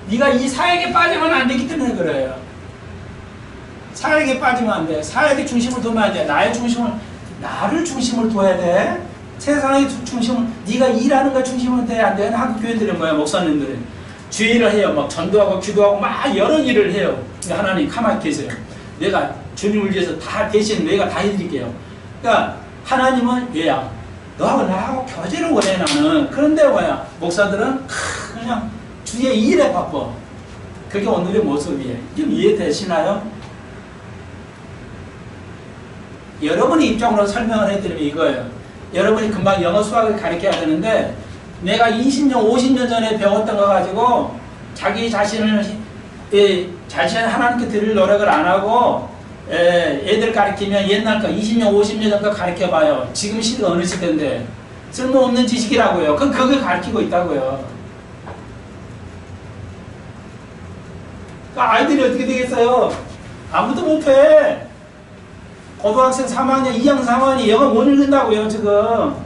네가 이 사역에 빠지면 안 되기 때문에 그래요. 사역에 빠지면 안 돼. 사역의 중심을 두면 안 돼. 나를 중심을 둬야 돼. 세상의 중심을, 네가 일하는 거 중심은 돼야 안 돼. 한국 교회들은 뭐야? 목사님들은 주일을 해요. 막 전도하고 기도하고 막 여러 일을 해요. 하나님 가만히 계세요. 내가 주님을 위해서 다 대신 내가 다 해드릴게요. 그러니까 하나님은 얘야. 너하고 나하고 교제를 원해 나는. 그런데 뭐야? 목사들은 그냥 주의 일에 바빠. 그게 오늘의 모습이에요. 좀 이해되시나요? 여러분의 입장으로 설명을 해드리면 이거예요. 여러분이 금방 영어 수학을 가르쳐야 되는데 내가 20년, 50년 전에 배웠던 거 가지고 자기 자신을 하나님께 드릴 노력을 안 하고 애들 가르치면 옛날 거 20년, 50년 정도 가르쳐봐요. 지금 시대가 어느 시대인데 쓸모없는 지식이라고요. 그럼 그걸 가르치고 있다고요. 그러니까 아이들이 어떻게 되겠어요? 아무도 못해. 고등학생 3학년, 2학년 3학년이 영어 못 읽는다고요, 지금.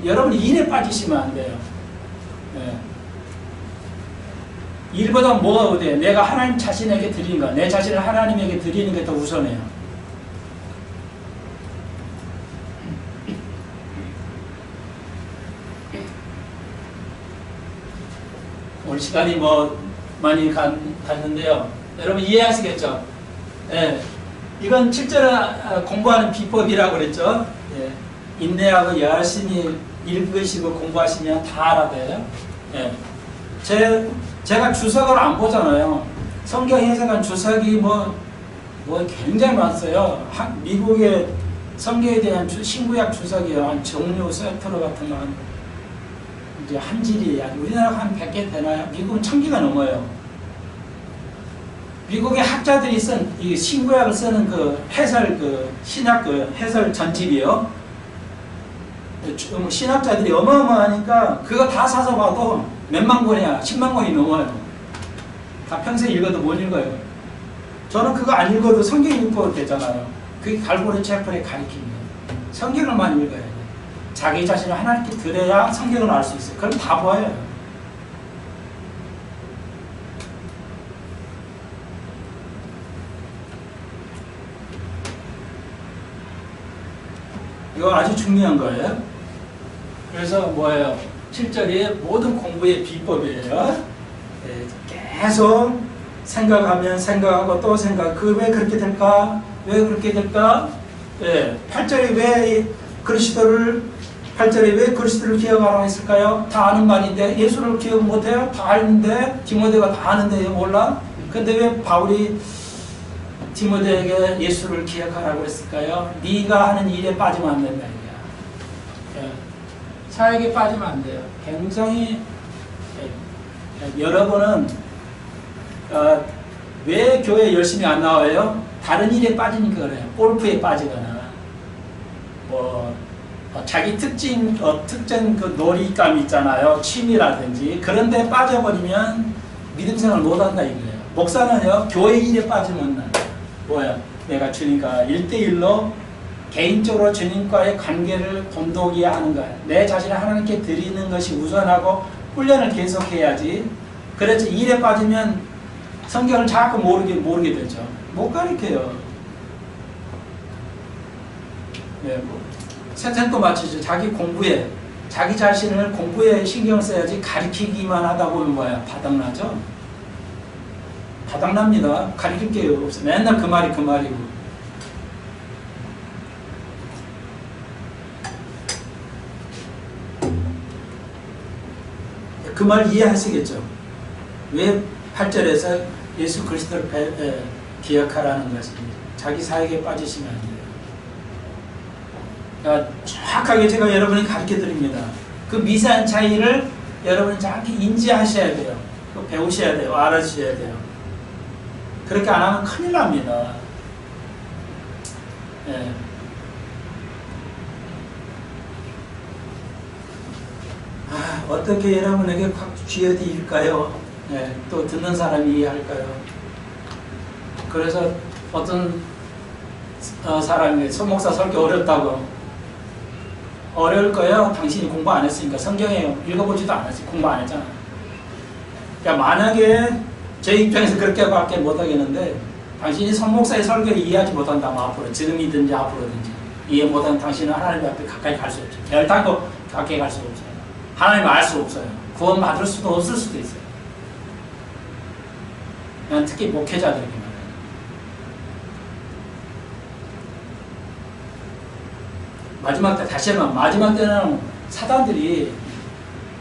여러분이 일에 빠지시면 안 돼요. 네. 일보다 뭐가 어때요? 내가 하나님 자신에게 드리는 거, 내 자신을 하나님에게 드리는 게 더 우선해요. 오늘 시간이 많이 갔는데요. 여러분 이해하시겠죠? 예. 이건 실제로 공부하는 비법이라고 그랬죠? 예. 인내하고 열심히 읽으시고 공부하시면 다 알아돼요. 예. 제가 주석을 안 보잖아요. 성경 해석한 주석이 굉장히 많았어요. 미국의 성경에 대한 신구약 주석이요. 한 정류 세트로 같은 거 이제 한 질이 우리나라가 한 100개 되나요? 미국은 1000개가 넘어요. 미국의 학자들이 쓴 이 신구약을 쓰는 해설 신약 해설 전집이요. 신학자들이 어마어마하니까 그거 다 사서 봐도 몇만 권이야, 10만 권이 넘어요. 다 평생 읽어도 못 읽어요. 저는 그거 안 읽어도 성경 읽고 되잖아요. 그게 갈보리 채플의 가르침이에요. 성경을만 읽어야 돼. 자기 자신을 하나님께 드려야 성경을 알 수 있어요. 그럼 다 보여요. 이거 아주 중요한 거예요. 그래서 뭐예요? 7절이 모든 공부의 비법이에요. 계속 생각하면 생각하고 또 생각. 왜 그렇게 될까? 왜 그렇게 될까? 8절이 왜 그리스도를 기억하라고 했을까요? 다 아는 말인데 예수를 기억 못해요? 다 아는데 디모데가 다 아는데 몰라? 근데 왜 바울이 디모데에게 예수를 기억하라고 했을까요? 네가 하는 일에 빠지면 안 된다 이거야. 사역에 빠지면 안 돼요. 굉장히 여러분은 왜 교회 열심히 안 나와요? 다른 일에 빠지니까 그래요. 골프에 빠지거나 자기 특정 놀이감 있잖아요. 취미라든지 그런 데 빠져버리면 믿음 생활 못한다 이거예요. 목사는요. 교회 일에 빠지면 내가 주님과 1대1로 개인적으로 주님과의 관계를 돈독히 하는 거예요. 내 자신을 하나님께 드리는 것이 우선하고 훈련을 계속해야지. 그래서 일에 빠지면 성경을 자꾸 모르게 되죠. 못 가르쳐요. 세상도 마치죠. 자기 자신을 공부에 신경 써야지 가르치기만 하다 보면 바닥나죠? 바닥납니다. 가르칠 게 없어요. 맨날 그 말이고. 그 말 이해하시겠죠? 왜 8절에서 예수 그리스도를 기억하라는 것이 자기 사역에 빠지시면 안 돼요. 그러니까 정확하게 제가 여러분이 가르쳐 드립니다. 그 미세한 차이를 여러분이 정확히 인지하셔야 돼요. 배우셔야 돼요. 알아주셔야 돼요. 그렇게 안 하면 큰일 납니다. 어떻게 여러분에게 확 쥐어드릴까요? 또 듣는 사람이 이해할까요? 그래서 어떤 사람이 손목사 설교 어렵다고. 어려울 거예요. 당신이 공부 안 했으니까. 성경에 읽어보지도 않았지. 공부 안 했잖아. 그러니까 만약에 제 입장에서 그렇게밖에 못하겠는데 당신이 손목사의 설교를 이해하지 못한다면 앞으로 지금이든지 앞으로든지 이해 못하면 당신은 하나님 앞에 가까이 갈 수 없죠. 밖에 갈 수 없어요. 하나님 알 수 없어요. 구원 받을 수도 없을 수도 있어요. 그냥 특히 목회자들에게 말해요. 마지막 때, 다시 한번 마지막 때는 사단들이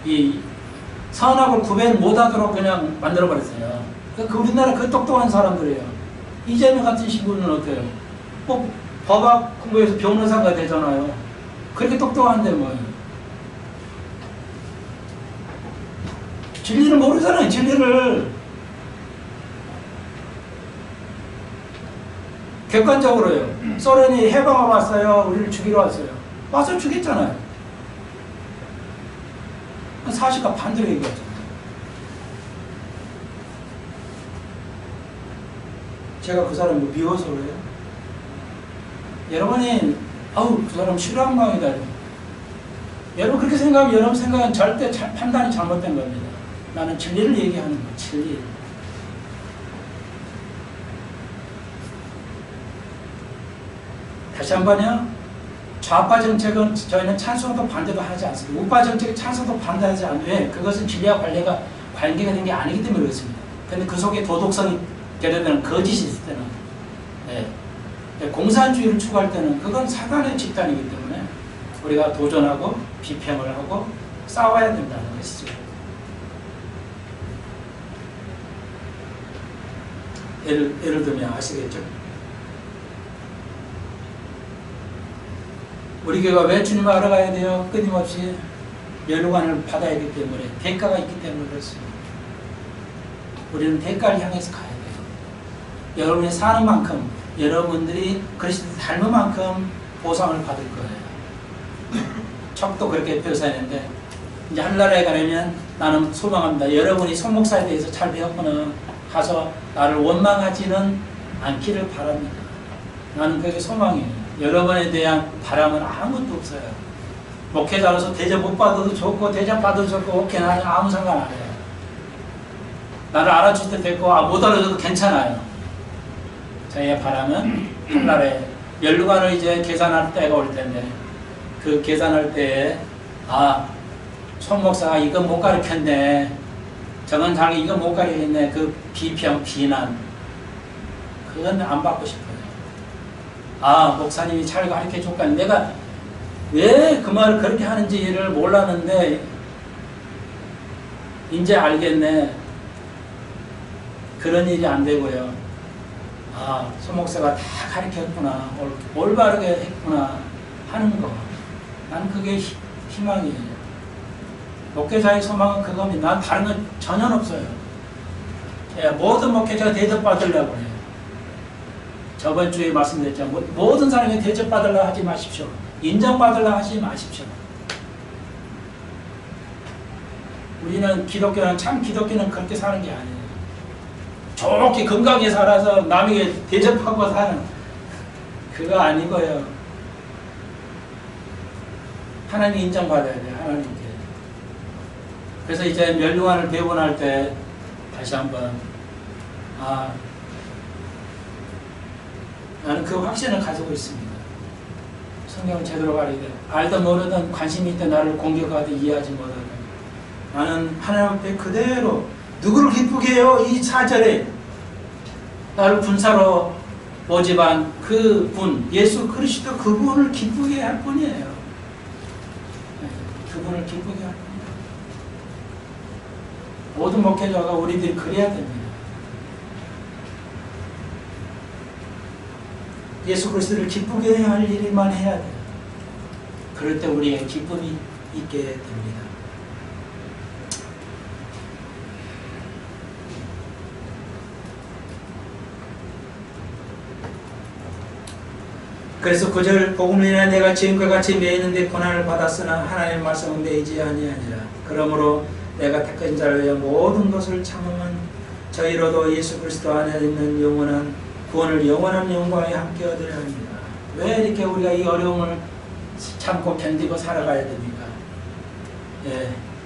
이 선악을 구별 못하도록 그냥 만들어버렸어요. 그 우리나라 그 똑똑한 사람들이에요. 이재명 같은 신부는 어때요? 꼭 법학 공부해서 변호사가 되잖아요. 그렇게 똑똑한데 뭐예요? 진리를 모르잖아요. 진리를. 객관적으로요. 소련이 해방을 왔어요. 우리를 죽이러 왔어요. 와서 죽였잖아요. 사실과 반대로 얘기하죠. 제가 그 사람을 미워서 그래요? 여러분이 그 사람 싫어한 마음이다. 여러분 그렇게 생각하면 여러분 생각은 절대 판단이 잘못된 겁니다. 나는 진리를 얘기하는 거예요. 진리. 다시 한번요. 좌파 정책은 저희는 찬성도 반대도 하지 않습니다. 우파 정책은 찬성도 반대하지 않아요. 왜? 그것은 진리와 관계가 된 게 아니기 때문에 그렇습니다. 근데 그 속에 도덕성이 결여되는 거짓이 있을 때는, 공산주의를 추구할 때는 그건 사단의 집단이기 때문에 우리가 도전하고 비평을 하고 싸워야 된다는 것이죠. 예를 들면 아시겠죠? 우리 교회가 왜 주님을 알아가야 돼요? 끊임없이 면류관을 받아야 하기 때문에, 대가가 있기 때문에 그렇습니다. 우리는 대가를 향해서 가야 돼요. 여러분이 사는 만큼, 여러분들이 그리스도를 닮은 만큼 보상을 받을 거예요. 척도 그렇게 묘사했는데, 이제 하늘나라에 가려면 나는 소망합니다. 여러분이 손목사에 대해서 잘 배웠구나. 가서 나를 원망하지는 않기를 바랍니다. 나는 그게 소망이에요. 여러분에 대한 바람은 아무것도 없어요. 목회자로서 대접 못 받아도 좋고 대접 받아도 좋고 오케이, 나는 아무 상관 안 해요. 나를 알아줄 때 됐고 못 알아줘도 괜찮아요. 저희의 바람은 한날에 면류관을 이제 계산할 때가 올 텐데, 그 계산할 때에 손 목사가 이거 못 가르쳤네, 저건 자기 이거 못 가르쳤네, 그 비평 비난, 그건 안 받고 싶어요. 목사님이 잘 가르쳐 줬고, 내가 왜 그 말을 그렇게 하는지를 몰랐는데 이제 알겠네. 그런 일이 안 되고요. 소 목사가 다 가르쳤구나, 올바르게 했구나 하는 거. 난 그게 희망이에요. 목회자의 소망은 그겁니다. 난 다른 건 전혀 없어요. 모든 목회자가 대접받으려고 해요. 저번 주에 말씀드렸죠. 모든 사람이 대접받으려고 하지 마십시오. 인정받으려고 하지 마십시오. 우리는 참 기독교는 그렇게 사는 게 아니에요. 좋게 건강하게 살아서 남에게 대접하고 사는, 그거 아니고요. 하나님 인정받아야 돼요. 하나님께. 그래서 이제 면류관을 배분할 때 다시 한번 나는 그 확신을 가지고 있습니다. 성경을 제대로 가리되 알든 모르든 관심이 있든 나를 공격하든 이해하지 못하든 나는 하나님 앞에 그대로 누구를 기쁘게 해요? 이 4절에 나를 군사로 모집한 그 분, 예수 그리스도, 그분을 기쁘게 할 뿐이에요. 그분을 기쁘게 할 뿐이에요. 모든 목회자가 우리들이 그래야 됩니다. 예수 그리스도를 기쁘게 할 일만 해야 돼요. 그럴 때 우리의 기쁨이 있게 됩니다. 그래서 9절, 복음을 인하여 내가 지금과 같이 매이는데 고난을 받았으나 하나님의 말씀은 매이지 아니하니라. 그러므로 내가 택한 자를 위해 모든 것을 참으면 저희로도 예수 그리스도 안에 있는 영원한 구원을 영원한 영광에 함께 얻으려 합니다. 왜 이렇게 우리가 이 어려움을 참고 견디고 살아가야 됩니까?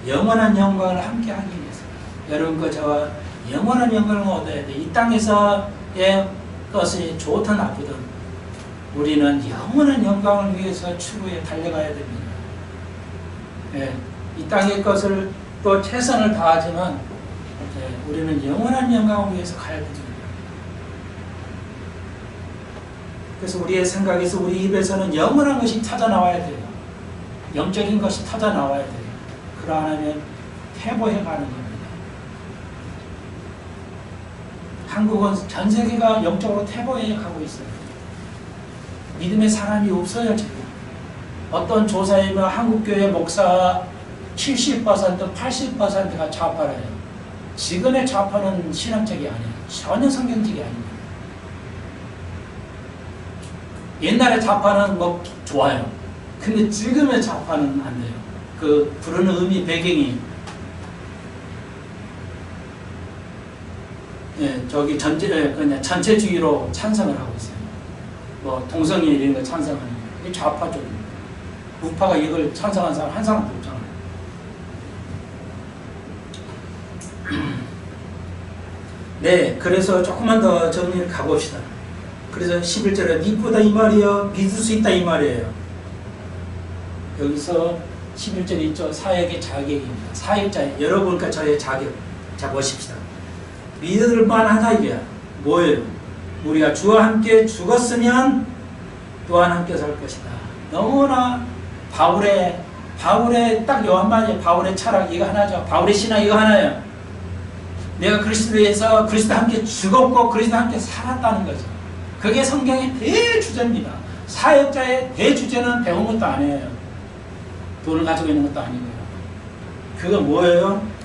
영원한 영광을 함께 하기 위해서. 여러분과 저와 영원한 영광을 얻어야 돼. 이 땅에서의 것이 좋든 나쁘든 우리는 영원한 영광을 위해서 추구해 달려가야 됩니다. 예, 이 땅의 것을 또 최선을 다하지만 우리는 영원한 영광을 위해서 가야 되죠. 그래서 우리의 생각에서 우리 입에서는 영원한 것이 터져 나와야 돼요. 영적인 것이 터져 나와야 돼요. 그러하면 퇴보해 가는 겁니다. 한국은 전 세계가 영적으로 퇴보해 가고 있어요. 믿음의 사람이 없어요, 지금. 어떤 조사에 보면 한국교회 목사 70%, 80%가 좌파래요. 지금의 좌파는 신앙적이 아니에요. 전혀 성경적이 아닙니다. 옛날에 좌파는 뭐 좋아요. 근데 지금의 좌파는 안 돼요. 그 부르는 의미, 배경이 저기 그냥 전체주의로 찬성을 하고 있어요. 뭐 동성애 이런 거 찬성하는 거. 이게 좌파 쪽입니다. 우파가 이걸 찬성한 사람 한 사람도 없잖아요. 네, 그래서 조금만 더 정리를 가봅시다. 그래서 11절에 믿고다 이 말이에요. 믿을 수 있다 이 말이에요. 여기서 11절에 있죠. 사역의 자격입니다. 사역자의 여러분과 저의 자격. 자, 보십시다. 믿을 만하다 이게 뭐예요? 우리가 주와 함께 죽었으면 또한 함께 살 것이다. 너무나 바울의 딱 요 한마디 바울의 철학 이거 하나죠. 바울의 신앙 이거 하나예요. 내가 그리스도에서 그리스도와 함께 죽었고 그리스도와 함께 살았다는 거죠. 그게 성경의 대주제입니다. 사역자의 대주제는 배운 것도 아니에요. 돈을 가지고 있는 것도 아니고요. 그거 뭐예요?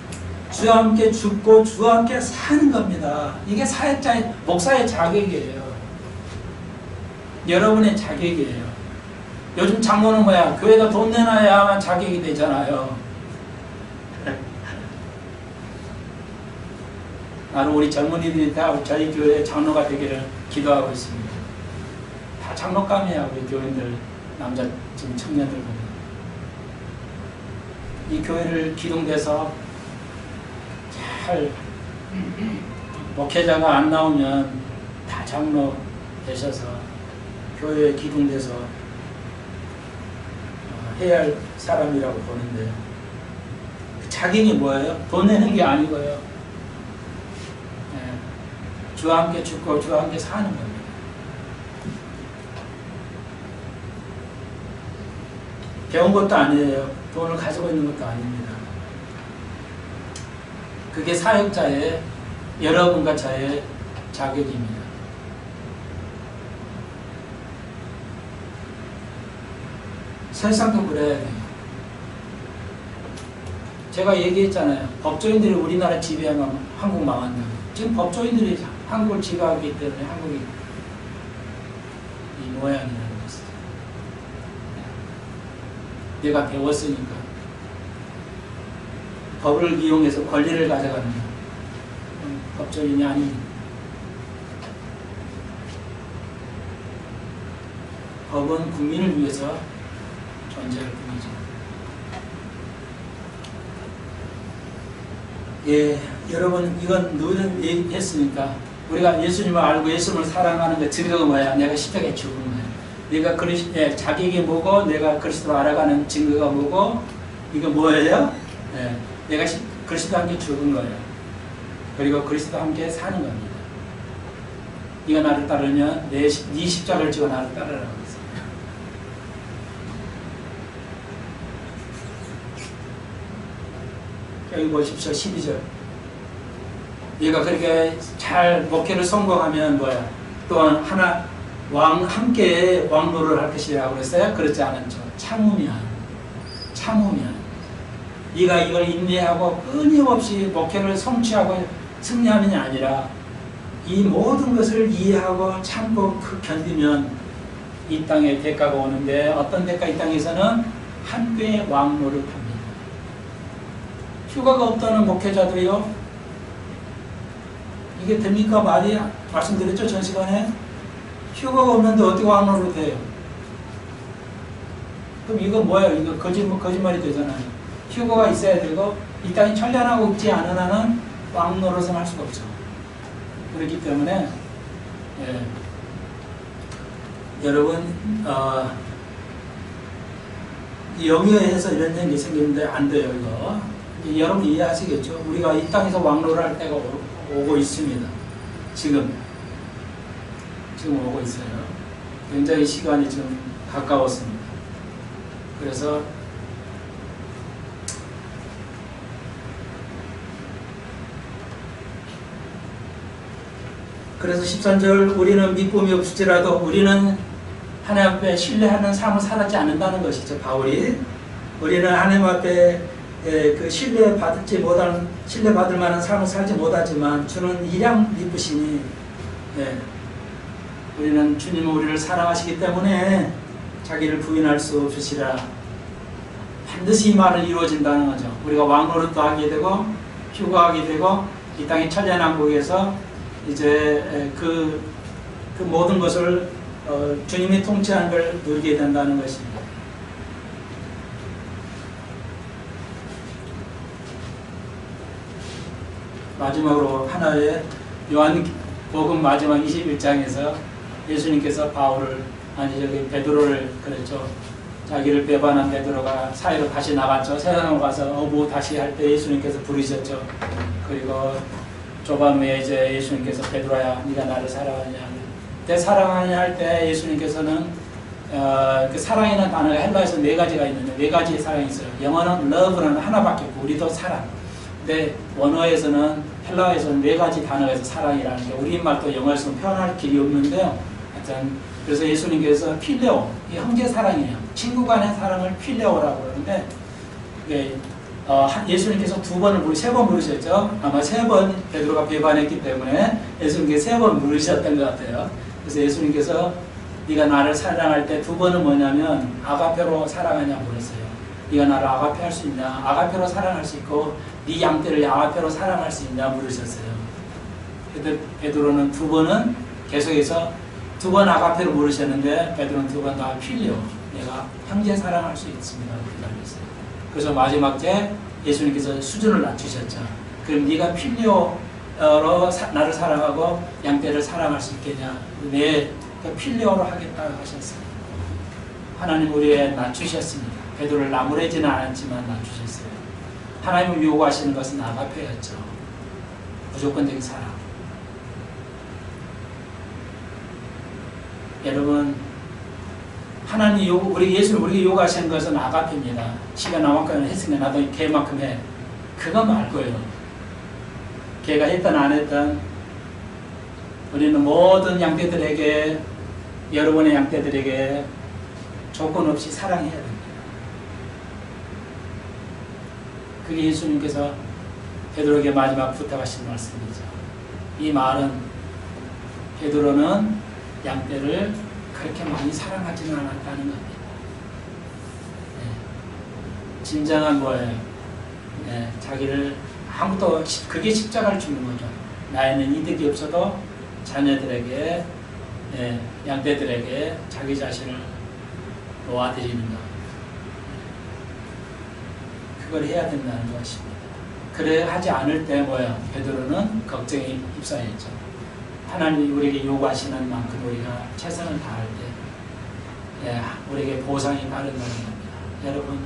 주와 함께 죽고 주와 함께 사는 겁니다. 이게 사역자의 목사의 자격이에요. 여러분의 자격이에요. 요즘 장로는 뭐야? 교회가 돈 내놔야만 자격이 되잖아요. 나는 우리 젊은이들이 다 저희 교회 장로가 되기를 기도하고 있습니다. 다 장로감이야 우리 교인들 남자 지금 청년들 보면. 이 교회를 기둥돼서 잘 목회자가 안 나오면 다 장로 되셔서 교회에 기둥돼서 해야 할 사람이라고 보는데 그 자격이 뭐예요? 돈 내는 게 아니고요. 주와 함께 죽고 주와 함께 사는 겁니다. 배운 것도 아니에요. 돈을 가지고 있는 것도 아닙니다. 그게 사역자의 여러분과 저의 자격입니다. 세상도 그래야 돼요. 제가 얘기했잖아요. 법조인들이 우리나라 지배하면 한국 망한다고. 지금 법조인들이 한국을 지배하기 때문에 한국이 이 모양이라는 것이죠. 내가 배웠으니까 법을 이용해서 권리를 가져가는 법조인이 아닙니다. 법은 국민을 위해서 존재할 뿐이죠. 예, 여러분 이건 늘 얘기했으니까 우리가 예수님을 알고 예수님을 사랑하는 그 증거가 뭐야? 내가 십자가에 죽은 거야. 내가 자격이 뭐고 내가 그리스도를 알아가는 증거가 뭐고 이거 뭐예요? 예, 내가 그리스도와 함께 죽은 거예요. 그리고 그리스도와 함께 사는 겁니다. 네가 나를 따르면 네 십자가를 지고 나를 따르라고 했어요. 여기 보십시오. 12절. 얘가 그렇게 잘 목회를 성공하면 뭐야? 또한 하나 함께 왕노를 할 것이라고 그랬어요? 그렇지 않았죠. 참으면 네가 이걸 인내하고 끊임없이 목회를 성취하고 승리하는게 아니라 이 모든 것을 이해하고 참고 견디면 이 땅에 대가가 오는데 어떤 대가? 이 땅에서는 함께 왕노를 합니다. 휴가가 없다는 목회자들이요. 이게 됩니까? 말이 말씀드렸죠? 전 시간에. 휴가가 없는데 어떻게 왕노를 돼요? 그럼 이거 뭐예요? 이거 거짓말이 되잖아요. 휴가가 있어야 되고 이 땅이 천련하고 있지 않은 한은 왕노릇은 할 수가 없죠. 그렇기 때문에 여러분 영유해서 이런 일이 생기는데 안 돼요, 이거. 여러분 이해하시겠죠? 우리가 이 땅에서 왕로를 할 때가 오고 있습니다. 지금 오고 있어요. 굉장히 시간이 좀 가까웠습니다. 그래서 그래서 13절 우리는 미쁨이 없을지라도 우리는 하나님 앞에 신뢰하는 삶을 살지 않는다는 것이죠. 바울이 우리는 하나님 앞에 그 신뢰받을 만한 삶을 살지 못하지만 주는 일양 미쁘시니 우리는 주님은 우리를 사랑하시기 때문에 자기를 부인할 수 없으시라. 반드시 이 말은 이루어진다는 거죠. 우리가 왕노릇도 하게 되고 휴가하게 되고 이 땅의 천년왕국에서 이제 그 모든 것을 주님이 통치하는 걸 누리게 된다는 것입니다. 마지막으로 하나의 요한복음 마지막 21장에서 예수님께서 베드로를 그랬죠. 자기를 배반한 베드로가 사회로 다시 나갔죠. 세상으로 가서 어부 다시 할 때 예수님께서 부르셨죠. 그리고 조반 후에 이제 예수님께서 베드로야 네가 나를 사랑하냐 내 사랑하냐 할 때 예수님께서는 그 사랑이라는 단어가 헬라에서 네 가지가 있는데 네 가지의 사랑이 있어요. 영어는 love는 하나밖에 없고 우리도 사랑. 근데 원어에서는 헬라어에서는 네 가지 단어가 있어서 사랑이라는 게 우리말도 영어에서는 표현할 길이 없는데요. 하여튼 그래서 예수님께서 필레오, 이 형제 사랑이에요. 친구 간의 사랑을 필레오라고 그러는데 예수님께서 세 번 부르셨죠. 아마 3번 베드로가 배반했기 때문에 예수님께서 3번 부르셨던 것 같아요. 그래서 예수님께서 네가 나를 사랑할 때 2번은 뭐냐면 아가페로 사랑하냐고 그랬어요. 네가 나를 아가페 할 수 있냐? 아가페로 사랑할 수 있고 네 양떼를 아가페로 사랑할 수 있냐 물으셨어요. 베드로는 2번은 계속해서 2번 아가페로 물으셨는데 베드로는 2번 다 필요. 내가 형제 사랑할 수 있습니다. 기다렸어요. 그래서 마지막 때 예수님께서 수준을 낮추셨죠. 그럼 네가 필요로 나를 사랑하고 양떼를 사랑할 수 있겠냐? 네, 필요로 하겠다 하셨어요. 하나님 우리에 낮추셨습니다. 베드로를 나무래지는 않았지만 낮추셨어요. 하나님을 요구하시는 것은 아가페였죠. 무조건적인 사랑. 여러분 하나님 예수님 우리에게 요구하시는 것은 아가페입니다. 시간 나만큼 했으니까 나도 걔만큼 해. 그거 말고요. 걔가 했든 안 했든 우리는 모든 양떼들에게 여러분의 양떼들에게 조건 없이 사랑해야 됩니다. 그게 예수님께서 베드로에게 마지막 부탁하신 말씀이죠. 이 말은 베드로는 양떼를 그렇게 많이 사랑하지는 않았다는 겁니다. 진정한 거예요. 자기를 아무도 그게 십자가를 주는 거죠. 나에는 이득이 없어도 자녀들에게 양떼들에게 자기 자신을 놓아드리는 것. 그걸 해야 된다는 것입니다. 그래 하지 않을 때 베드로는 걱정에 휩싸였죠. 하나님이 우리에게 요구하시는 만큼 우리가 최선을 다할 때 우리에게 보상이 따른다는 겁니다. 여러분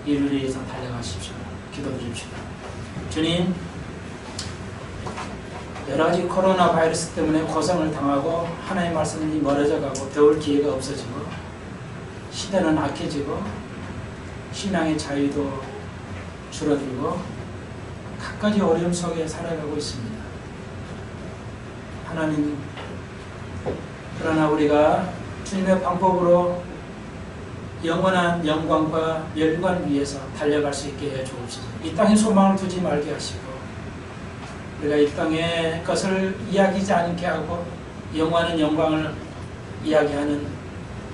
이를 위해서 달려가십시오. 기도드립시다. 주님, 여러 가지 코로나 바이러스 때문에 고생을 당하고 하나님의 말씀이 멀어져가고 배울 기회가 없어지고 시대는 악해지고 신앙의 자유도 줄어들고 갖가지 어려움 속에 살아가고 있습니다. 하나님, 그러나 우리가 주님의 방법으로 영원한 영광과 멸관 위에서 달려갈 수 있게 해 주옵소서. 이 땅에 소망을 두지 말게 하시고 우리가 이 땅의 것을 이야기하지 않게 하고 영원한 영광을 이야기하는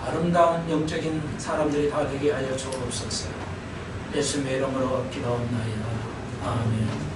아름다운 영적인 사람들이 다 되게 하여 주옵소서. 예수님의 이름으로 기도합니다. 아멘.